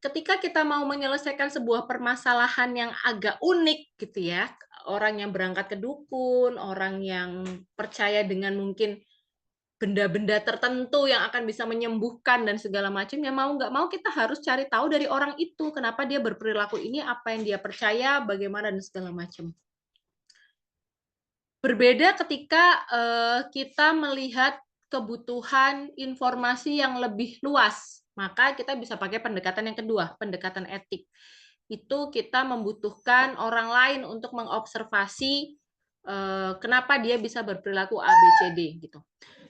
ketika kita mau menyelesaikan sebuah permasalahan yang agak unik gitu ya, orang yang berangkat ke dukun, orang yang percaya dengan mungkin benda-benda tertentu yang akan bisa menyembuhkan dan segala macamnya, mau nggak mau kita harus cari tahu dari orang itu kenapa dia berperilaku ini, apa yang dia percaya, bagaimana dan segala macam. Berbeda ketika kita melihat kebutuhan informasi yang lebih luas, maka kita bisa pakai pendekatan yang kedua, pendekatan etik. Itu kita membutuhkan orang lain untuk mengobservasi kenapa dia bisa berperilaku A, B, C, D gitu.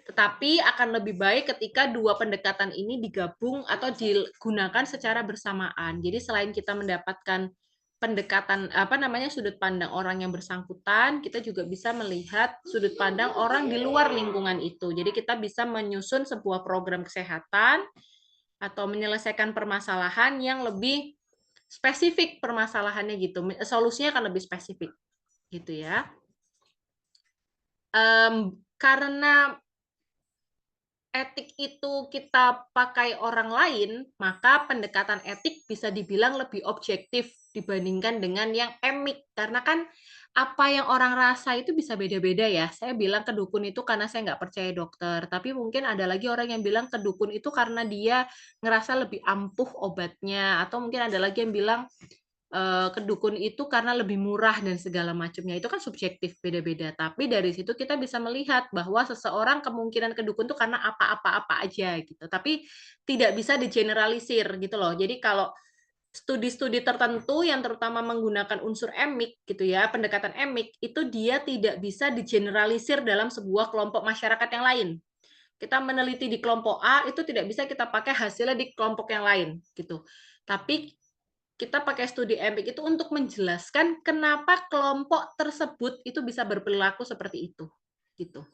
Tetapi akan lebih baik ketika dua pendekatan ini digabung atau digunakan secara bersamaan. Jadi selain kita mendapatkan pendekatan sudut pandang orang yang bersangkutan, kita juga bisa melihat sudut pandang orang di luar lingkungan itu. Jadi kita bisa menyusun sebuah program kesehatan atau menyelesaikan permasalahan yang lebih spesifik permasalahannya gitu. Solusinya akan lebih spesifik gitu ya. Karena etik itu kita pakai orang lain, maka pendekatan etik bisa dibilang lebih objektif dibandingkan dengan yang emik. Karena kan apa yang orang rasa itu bisa beda-beda ya. Saya bilang ke dukun itu karena saya nggak percaya dokter. Tapi mungkin ada lagi orang yang bilang ke dukun itu karena dia ngerasa lebih ampuh obatnya. Atau mungkin ada lagi yang bilang ke dukun itu karena lebih murah dan segala macamnya. Itu kan subjektif, beda-beda. Tapi dari situ kita bisa melihat bahwa seseorang kemungkinan ke dukun itu karena apa-apa aja gitu. Tapi tidak bisa digeneralisir gitu loh. Jadi kalau studi-studi tertentu yang terutama menggunakan unsur emik gitu ya, pendekatan emik, itu dia tidak bisa digeneralisir dalam sebuah kelompok masyarakat yang lain. Kita meneliti di kelompok A itu tidak bisa kita pakai hasilnya di kelompok yang lain gitu. Tapi kita pakai studi emik itu untuk menjelaskan kenapa kelompok tersebut itu bisa berperilaku seperti itu gitu.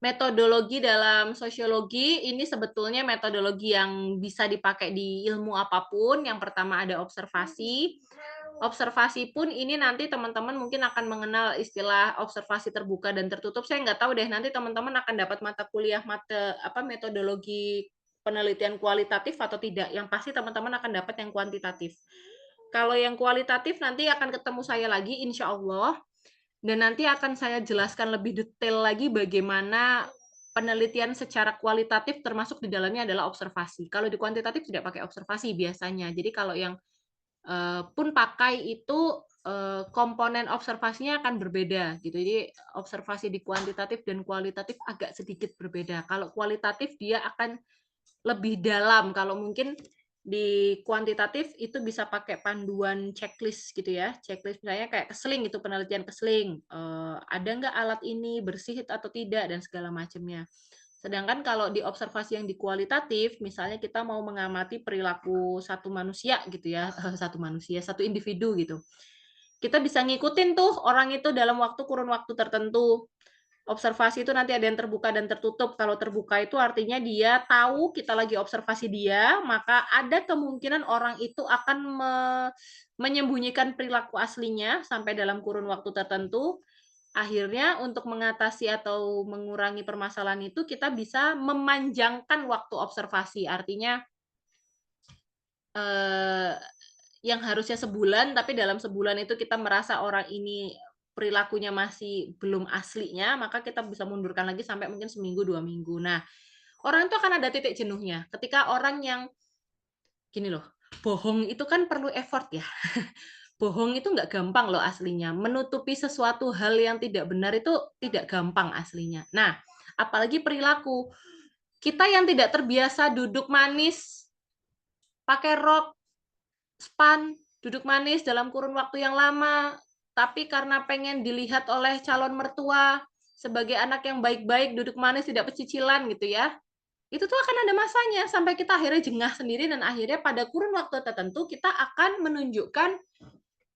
Metodologi dalam sosiologi ini sebetulnya metodologi yang bisa dipakai di ilmu apapun. Yang pertama ada observasi. Observasi pun ini nanti teman-teman mungkin akan mengenal istilah observasi terbuka dan tertutup. Saya nggak tahu deh, nanti teman-teman akan dapat mata kuliah metodologi penelitian kualitatif atau tidak. Yang pasti teman-teman akan dapat yang kuantitatif. Kalau yang kualitatif nanti akan ketemu saya lagi insya Allah. Dan nanti akan saya jelaskan lebih detail lagi bagaimana penelitian secara kualitatif termasuk di dalamnya adalah observasi. Kalau di kuantitatif tidak pakai observasi biasanya. Jadi kalau yang pun pakai itu komponen observasinya akan berbeda gitu. Jadi observasi di kuantitatif dan kualitatif agak sedikit berbeda. Kalau kualitatif dia akan lebih dalam. Kalau mungkin di kuantitatif itu bisa pakai panduan checklist gitu ya. Checklist misalnya kayak keseling itu penelitian keseling. Ada nggak alat ini bersih atau tidak dan segala macamnya. Sedangkan kalau di observasi yang di kualitatif, misalnya kita mau mengamati perilaku satu manusia gitu ya, satu individu gitu. Kita bisa ngikutin tuh orang itu dalam kurun waktu tertentu. Observasi itu nanti ada yang terbuka dan tertutup. Kalau terbuka itu artinya dia tahu kita lagi observasi dia, maka ada kemungkinan orang itu akan menyembunyikan perilaku aslinya sampai dalam kurun waktu tertentu. Akhirnya untuk mengatasi atau mengurangi permasalahan itu kita bisa memanjangkan waktu observasi. Artinya yang harusnya sebulan, tapi dalam sebulan itu kita merasa orang ini perilakunya masih belum aslinya, maka kita bisa mundurkan lagi sampai mungkin seminggu, 2 minggu. Nah, orang itu akan ada titik jenuhnya. Ketika orang yang, gini loh, bohong itu kan perlu effort ya. Bohong itu nggak gampang loh aslinya. Menutupi sesuatu hal yang tidak benar itu tidak gampang aslinya. Nah, apalagi perilaku. Kita yang tidak terbiasa duduk manis, pakai rok, span, duduk manis dalam kurun waktu yang lama, tapi karena pengen dilihat oleh calon mertua sebagai anak yang baik-baik, duduk manis, tidak pecicilan gitu ya, itu tuh akan ada masanya sampai kita akhirnya jengah sendiri dan akhirnya pada kurun waktu tertentu kita akan menunjukkan,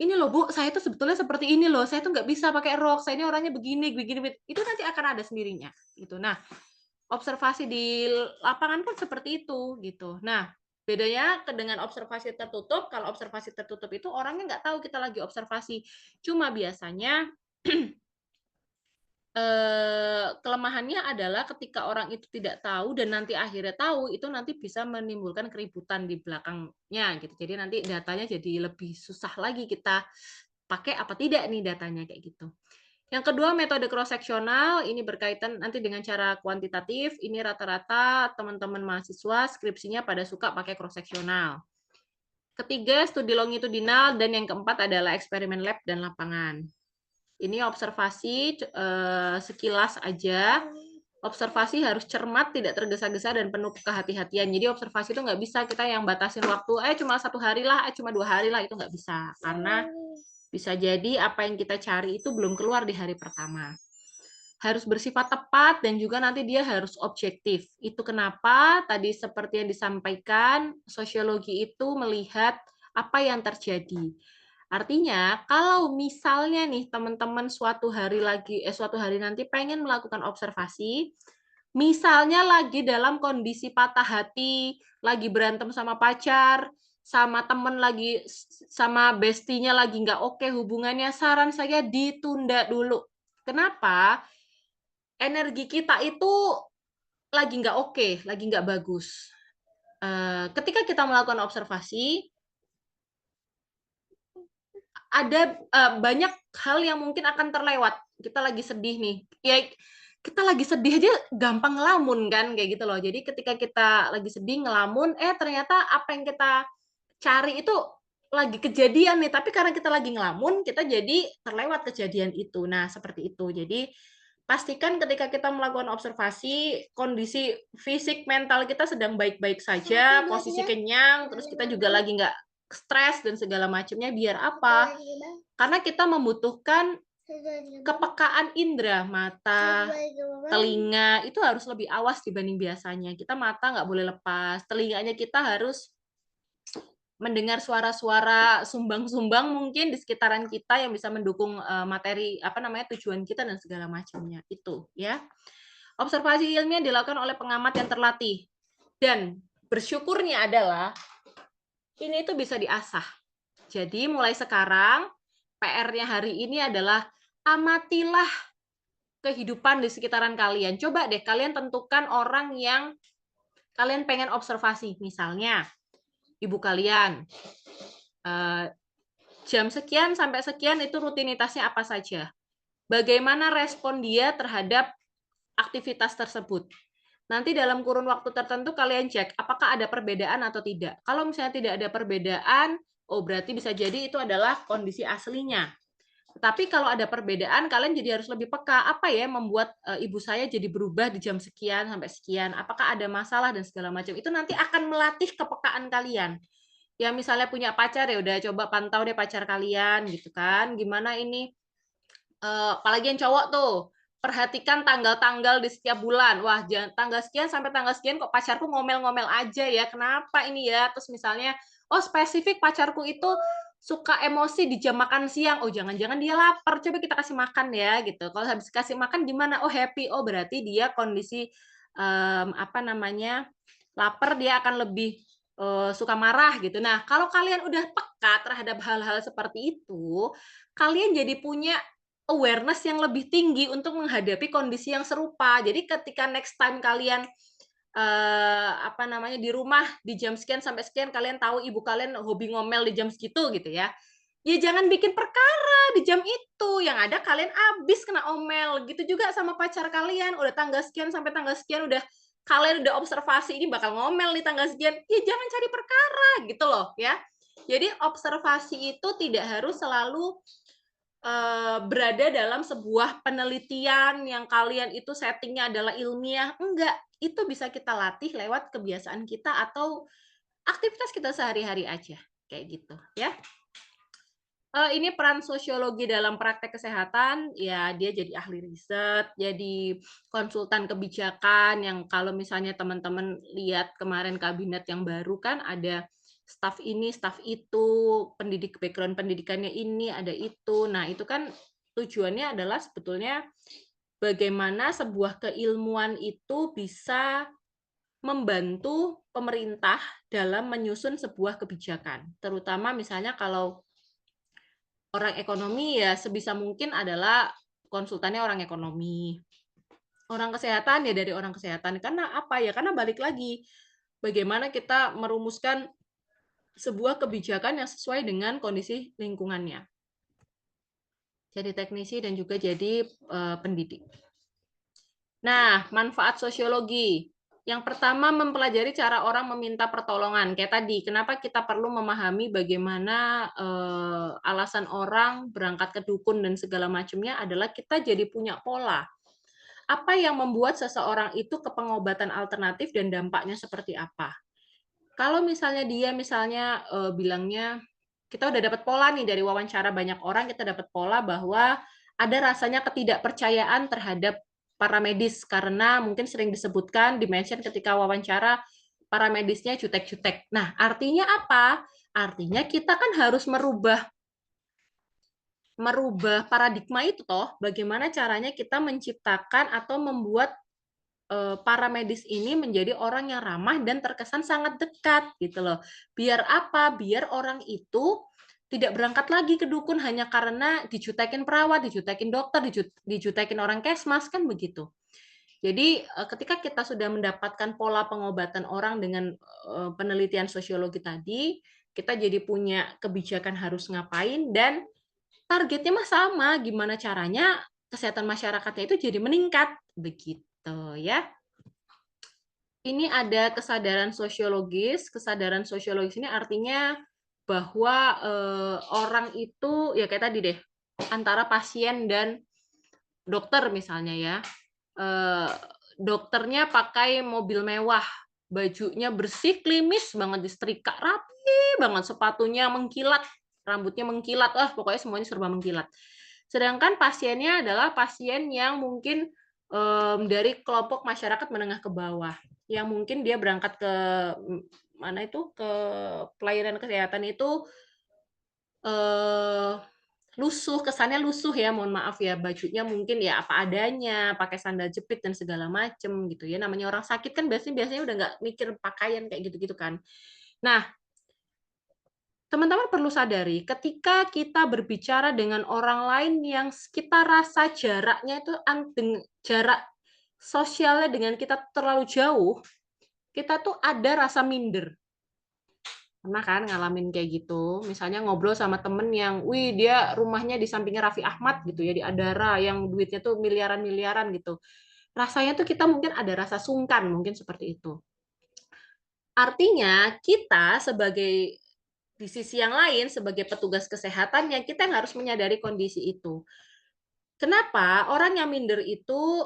ini loh Bu, saya tuh sebetulnya seperti ini loh, saya tuh nggak bisa pakai rok, saya ini orangnya begini, itu nanti akan ada sendirinya gitu. Nah, observasi di lapangan pun seperti itu gitu. Nah, bedanya dengan observasi tertutup, kalau observasi tertutup itu orangnya nggak tahu kita lagi observasi. Cuma biasanya kelemahannya adalah ketika orang itu tidak tahu dan nanti akhirnya tahu, itu nanti bisa menimbulkan keributan di belakangnya gitu. Jadi nanti datanya jadi lebih susah lagi kita pakai apa tidak nih datanya kayak gitu. Yang kedua, metode cross-seksional, ini berkaitan nanti dengan cara kuantitatif, ini rata-rata teman-teman mahasiswa skripsinya pada suka pakai cross-seksional. Ketiga, studi longitudinal, dan yang keempat adalah eksperimen lab dan lapangan. Ini observasi sekilas aja, Observasi harus cermat, tidak tergesa-gesa, dan penuh kehati-hatian. Jadi observasi itu nggak bisa kita yang batasin waktu, cuma 1 hari lah, cuma 2 hari lah, itu nggak bisa. Karena bisa jadi apa yang kita cari itu belum keluar di hari pertama. Harus bersifat tepat dan juga nanti dia harus objektif. Itu kenapa tadi seperti yang disampaikan, sosiologi itu melihat apa yang terjadi. Artinya, kalau misalnya nih teman-teman suatu hari nanti pengen melakukan observasi, misalnya lagi dalam kondisi patah hati, lagi berantem sama pacar, sama temen lagi, sama bestinya lagi nggak oke hubungannya, saran saya ditunda dulu. Kenapa? Energi kita itu lagi nggak oke, lagi nggak bagus. Ketika kita melakukan observasi, ada banyak hal yang mungkin akan terlewat. Kita lagi sedih nih, ya kita lagi sedih aja gampang ngelamun kan, kayak gitu loh. Jadi ketika kita lagi sedih ngelamun, ternyata apa yang kita cari itu lagi kejadian nih, tapi karena kita lagi ngelamun, kita jadi terlewat kejadian itu. Nah, seperti itu. Jadi pastikan ketika kita melakukan observasi, kondisi fisik mental kita sedang baik-baik saja, posisi kenyang, terus kita juga lagi nggak stres dan segala macamnya. Biar apa? Karena kita membutuhkan kepekaan indera, mata, telinga, itu harus lebih awas dibanding biasanya. Kita mata nggak boleh lepas, telinganya kita harus mendengar suara-suara sumbang-sumbang mungkin di sekitaran kita yang bisa mendukung materi tujuan kita dan segala macamnya itu ya. Observasi ilmiah dilakukan oleh pengamat yang terlatih dan bersyukurnya adalah ini itu bisa diasah. Jadi mulai sekarang PR-nya hari ini adalah amatilah kehidupan di sekitaran kalian. Coba deh kalian tentukan orang yang kalian pengen observasi. Misalnya ibu kalian, jam sekian sampai sekian itu rutinitasnya apa saja. Bagaimana respon dia terhadap aktivitas tersebut. Nanti dalam kurun waktu tertentu kalian cek apakah ada perbedaan atau tidak. Kalau misalnya tidak ada perbedaan, berarti bisa jadi itu adalah kondisi aslinya. Tapi kalau ada perbedaan, kalian jadi harus lebih peka. Apa ya membuat ibu saya jadi berubah di jam sekian sampai sekian? Apakah ada masalah dan segala macam? Itu nanti akan melatih kepekaan kalian. Ya misalnya punya pacar, ya udah coba pantau deh pacar kalian gitu kan. Gimana ini? Apalagi yang cowok tuh, perhatikan tanggal-tanggal di setiap bulan. Wah, tanggal sekian sampai tanggal sekian kok pacarku ngomel-ngomel aja ya. Kenapa ini ya? Terus misalnya, spesifik pacarku itu suka emosi di jam makan siang. Oh, jangan-jangan dia lapar. Coba kita kasih makan ya gitu. Kalau habis kasih makan gimana? Oh, happy. Oh, berarti dia kondisi lapar, dia akan lebih suka marah gitu. Nah, kalau kalian udah peka terhadap hal-hal seperti itu, kalian jadi punya awareness yang lebih tinggi untuk menghadapi kondisi yang serupa. Jadi ketika next time kalian di rumah di jam sekian sampai sekian, kalian tahu ibu kalian hobi ngomel di jam segitu gitu ya. Ya jangan bikin perkara di jam itu. Yang ada kalian abis kena omel. Gitu juga sama pacar kalian. Udah tanggal sekian sampai tanggal sekian kalian udah observasi ini bakal ngomel di tanggal sekian. Ya jangan cari perkara gitu loh ya. Jadi observasi itu tidak harus selalu berada dalam sebuah penelitian yang kalian itu settingnya adalah ilmiah. Enggak, itu bisa kita latih lewat kebiasaan kita atau aktivitas kita sehari-hari aja. Kayak gitu ya. Ini peran sosiologi dalam praktek kesehatan, ya dia jadi ahli riset, jadi konsultan kebijakan yang kalau misalnya teman-teman lihat kemarin kabinet yang baru kan ada staf ini, staf itu, background pendidikannya ini, ada itu. Nah, itu kan tujuannya adalah sebetulnya bagaimana sebuah keilmuan itu bisa membantu pemerintah dalam menyusun sebuah kebijakan. Terutama misalnya kalau orang ekonomi ya sebisa mungkin adalah konsultannya orang ekonomi. Orang kesehatan ya dari orang kesehatan. Karena apa ya? Karena balik lagi bagaimana kita merumuskan sebuah kebijakan yang sesuai dengan kondisi lingkungannya. Jadi teknisi dan juga jadi pendidik. Nah, manfaat sosiologi. Yang pertama mempelajari cara orang meminta pertolongan. Kayak tadi, kenapa kita perlu memahami bagaimana alasan orang berangkat ke dukun dan segala macamnya adalah kita jadi punya pola. apa yang membuat seseorang itu ke pengobatan alternatif dan dampaknya seperti apa. Kalau misalnya dia bilangnya, kita udah dapat pola nih dari wawancara banyak orang, kita dapat pola bahwa ada rasanya ketidakpercayaan terhadap para medis karena mungkin sering disebutkan, dimention ketika wawancara, para medisnya jutek-jutek. Nah, artinya apa? Artinya kita kan harus merubah paradigma itu toh, bagaimana caranya kita menciptakan atau membuat para medis ini menjadi orang yang ramah dan terkesan sangat dekat gitu loh. Biar apa? Biar orang itu tidak berangkat lagi ke dukun hanya karena dijutekin perawat, dijutekin dokter, dijutekin orang kesmas kan begitu. Jadi ketika kita sudah mendapatkan pola pengobatan orang dengan penelitian sosiologi tadi, kita jadi punya kebijakan harus ngapain dan targetnya mah sama, gimana caranya kesehatan masyarakatnya itu jadi meningkat begitu ya. Ini ada kesadaran sosiologis. Kesadaran sosiologis ini artinya bahwa orang itu ya kayak tadi deh, antara pasien dan dokter misalnya ya. Dokternya pakai mobil mewah, bajunya bersih, klimis banget, disetrika rapi banget, sepatunya mengkilat, rambutnya mengkilat, pokoknya semuanya serba mengkilat. Sedangkan pasiennya adalah pasien yang mungkin dari kelompok masyarakat menengah ke bawah, yang mungkin dia berangkat ke ke pelayanan kesehatan itu lusuh, kesannya lusuh ya, mohon maaf ya, bajunya mungkin ya apa adanya, pakai sandal jepit dan segala macem gitu ya. Namanya orang sakit kan biasanya udah nggak mikir pakaian kayak gitu-gitu kan. Nah, teman-teman perlu sadari, ketika kita berbicara dengan orang lain yang kita rasa jaraknya itu jarak sosialnya dengan kita terlalu jauh, kita tuh ada rasa minder. Pernah kan ngalamin kayak gitu, misalnya ngobrol sama temen yang, wih dia rumahnya di sampingnya Raffi Ahmad gitu ya, di Adara, yang duitnya tuh miliaran-miliaran gitu. Rasanya tuh kita mungkin ada rasa sungkan, mungkin seperti itu. Artinya kita sebagai, di sisi yang lain, sebagai petugas kesehatan, yang kita yang harus menyadari kondisi itu. Kenapa orang yang minder itu,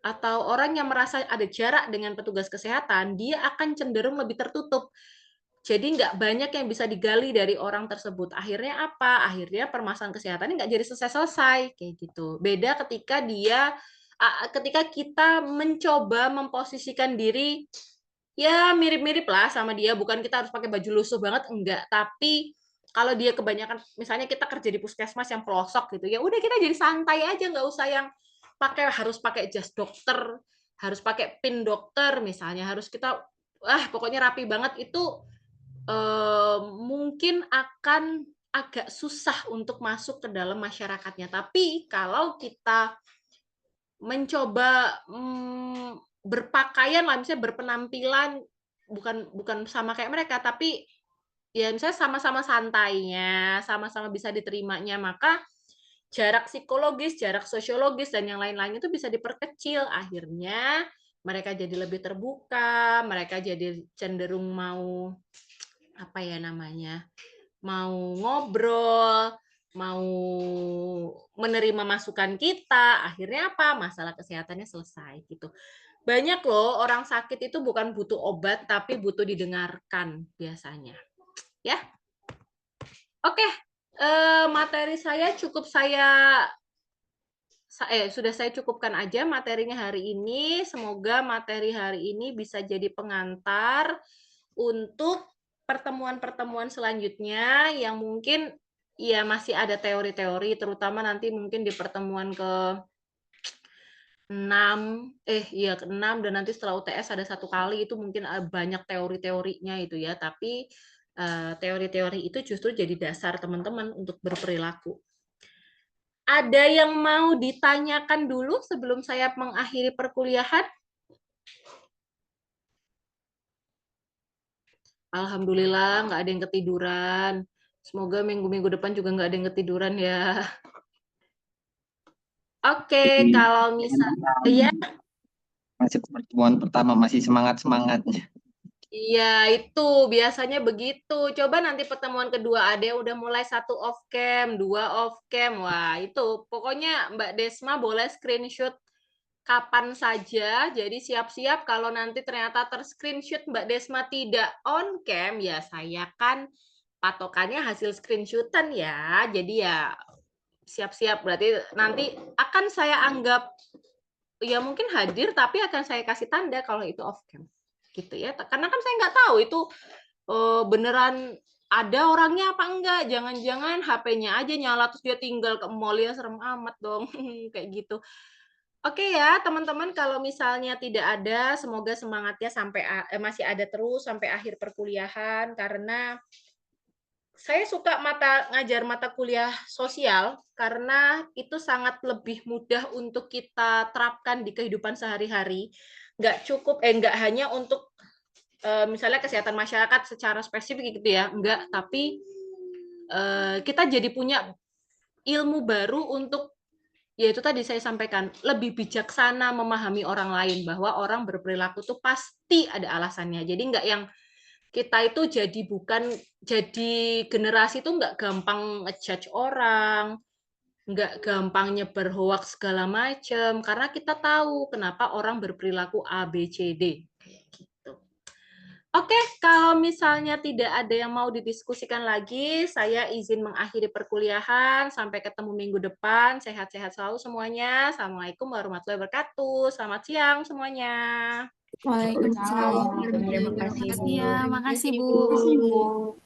atau orang yang merasa ada jarak dengan petugas kesehatan, dia akan cenderung lebih tertutup. Jadi nggak banyak yang bisa digali dari orang tersebut. Akhirnya apa? Akhirnya permasalahan kesehatannya nggak jadi selesai-selesai kayak gitu. Beda ketika kita mencoba memposisikan diri ya mirip-mirip lah sama dia. Bukan kita harus pakai baju lusuh banget, enggak. Tapi kalau dia kebanyakan, misalnya kita kerja di puskesmas yang pelosok gitu, ya udah kita jadi santai aja, nggak usah yang harus pakai jas dokter, harus pakai pin dokter misalnya, harus kita pokoknya rapi banget itu. Mungkin akan agak susah untuk masuk ke dalam masyarakatnya. Tapi kalau kita mencoba berpakaian lah, misalnya berpenampilan bukan sama kayak mereka, tapi ya misalnya sama-sama santainya, sama-sama bisa diterimanya, maka jarak psikologis, jarak sosiologis, dan yang lain-lain itu bisa diperkecil. Akhirnya mereka jadi lebih terbuka, mereka jadi cenderung mau mau ngobrol, mau menerima masukan kita, akhirnya apa? Masalah kesehatannya selesai gitu. Banyak loh orang sakit itu bukan butuh obat, tapi butuh didengarkan biasanya. Ya, oke. Materi saya sudah saya cukupkan aja materinya hari ini. Semoga materi hari ini bisa jadi pengantar untuk pertemuan-pertemuan selanjutnya yang mungkin ya masih ada teori-teori, terutama nanti mungkin di pertemuan ke-6 dan nanti setelah UTS ada 1 kali, itu mungkin banyak teori-teorinya itu ya, tapi teori-teori itu justru jadi dasar teman-teman untuk berperilaku. Ada yang mau ditanyakan dulu sebelum saya mengakhiri perkuliahan? Alhamdulillah nggak ada yang ketiduran. Semoga minggu-minggu depan juga nggak ada yang ketiduran ya. Oke, kalau misalnya ya. Masih pertemuan pertama masih semangat-semangatnya. Iya, itu biasanya begitu. Coba nanti pertemuan kedua ada udah mulai 1 off cam, 2 off cam. Wah, itu pokoknya Mbak Desma boleh screenshot kapan saja. Jadi siap-siap kalau nanti ternyata ter-screenshot Mbak Desma tidak on cam, ya saya kan patokannya hasil screenshotan ya. Jadi ya siap-siap, berarti nanti akan saya anggap ya mungkin hadir, tapi akan saya kasih tanda kalau itu off cam. Gitu ya. Karena kan saya nggak tahu itu beneran ada orangnya apa enggak. Jangan-jangan HP-nya aja nyala terus dia tinggal ke mall, ya serem amat dong. Kayak gitu. Oke ya, teman-teman, kalau misalnya tidak ada, semoga semangatnya sampai masih ada terus sampai akhir perkuliahan, karena saya suka ngajar mata kuliah sosial karena itu sangat lebih mudah untuk kita terapkan di kehidupan sehari-hari. Nggak hanya untuk misalnya kesehatan masyarakat secara spesifik gitu ya, enggak, tapi kita jadi punya ilmu baru untuk, yaitu tadi saya sampaikan, lebih bijaksana memahami orang lain, bahwa orang berperilaku itu pasti ada alasannya. Jadi nggak yang kita itu jadi generasi itu nggak gampang ngejudge orang, nggak gampang nyebar hoax segala macam, karena kita tahu kenapa orang berperilaku A, B, C, D. Kayak gitu. Oke, kalau misalnya tidak ada yang mau didiskusikan lagi, saya izin mengakhiri perkuliahan. Sampai ketemu minggu depan. Sehat-sehat selalu semuanya. Assalamualaikum warahmatullahi wabarakatuh. Selamat siang semuanya. Waalaikumsalam warahmatullahi Terima kasih, wabarakatuh. Bu. Ya, makasih Bu. Makasih, Bu.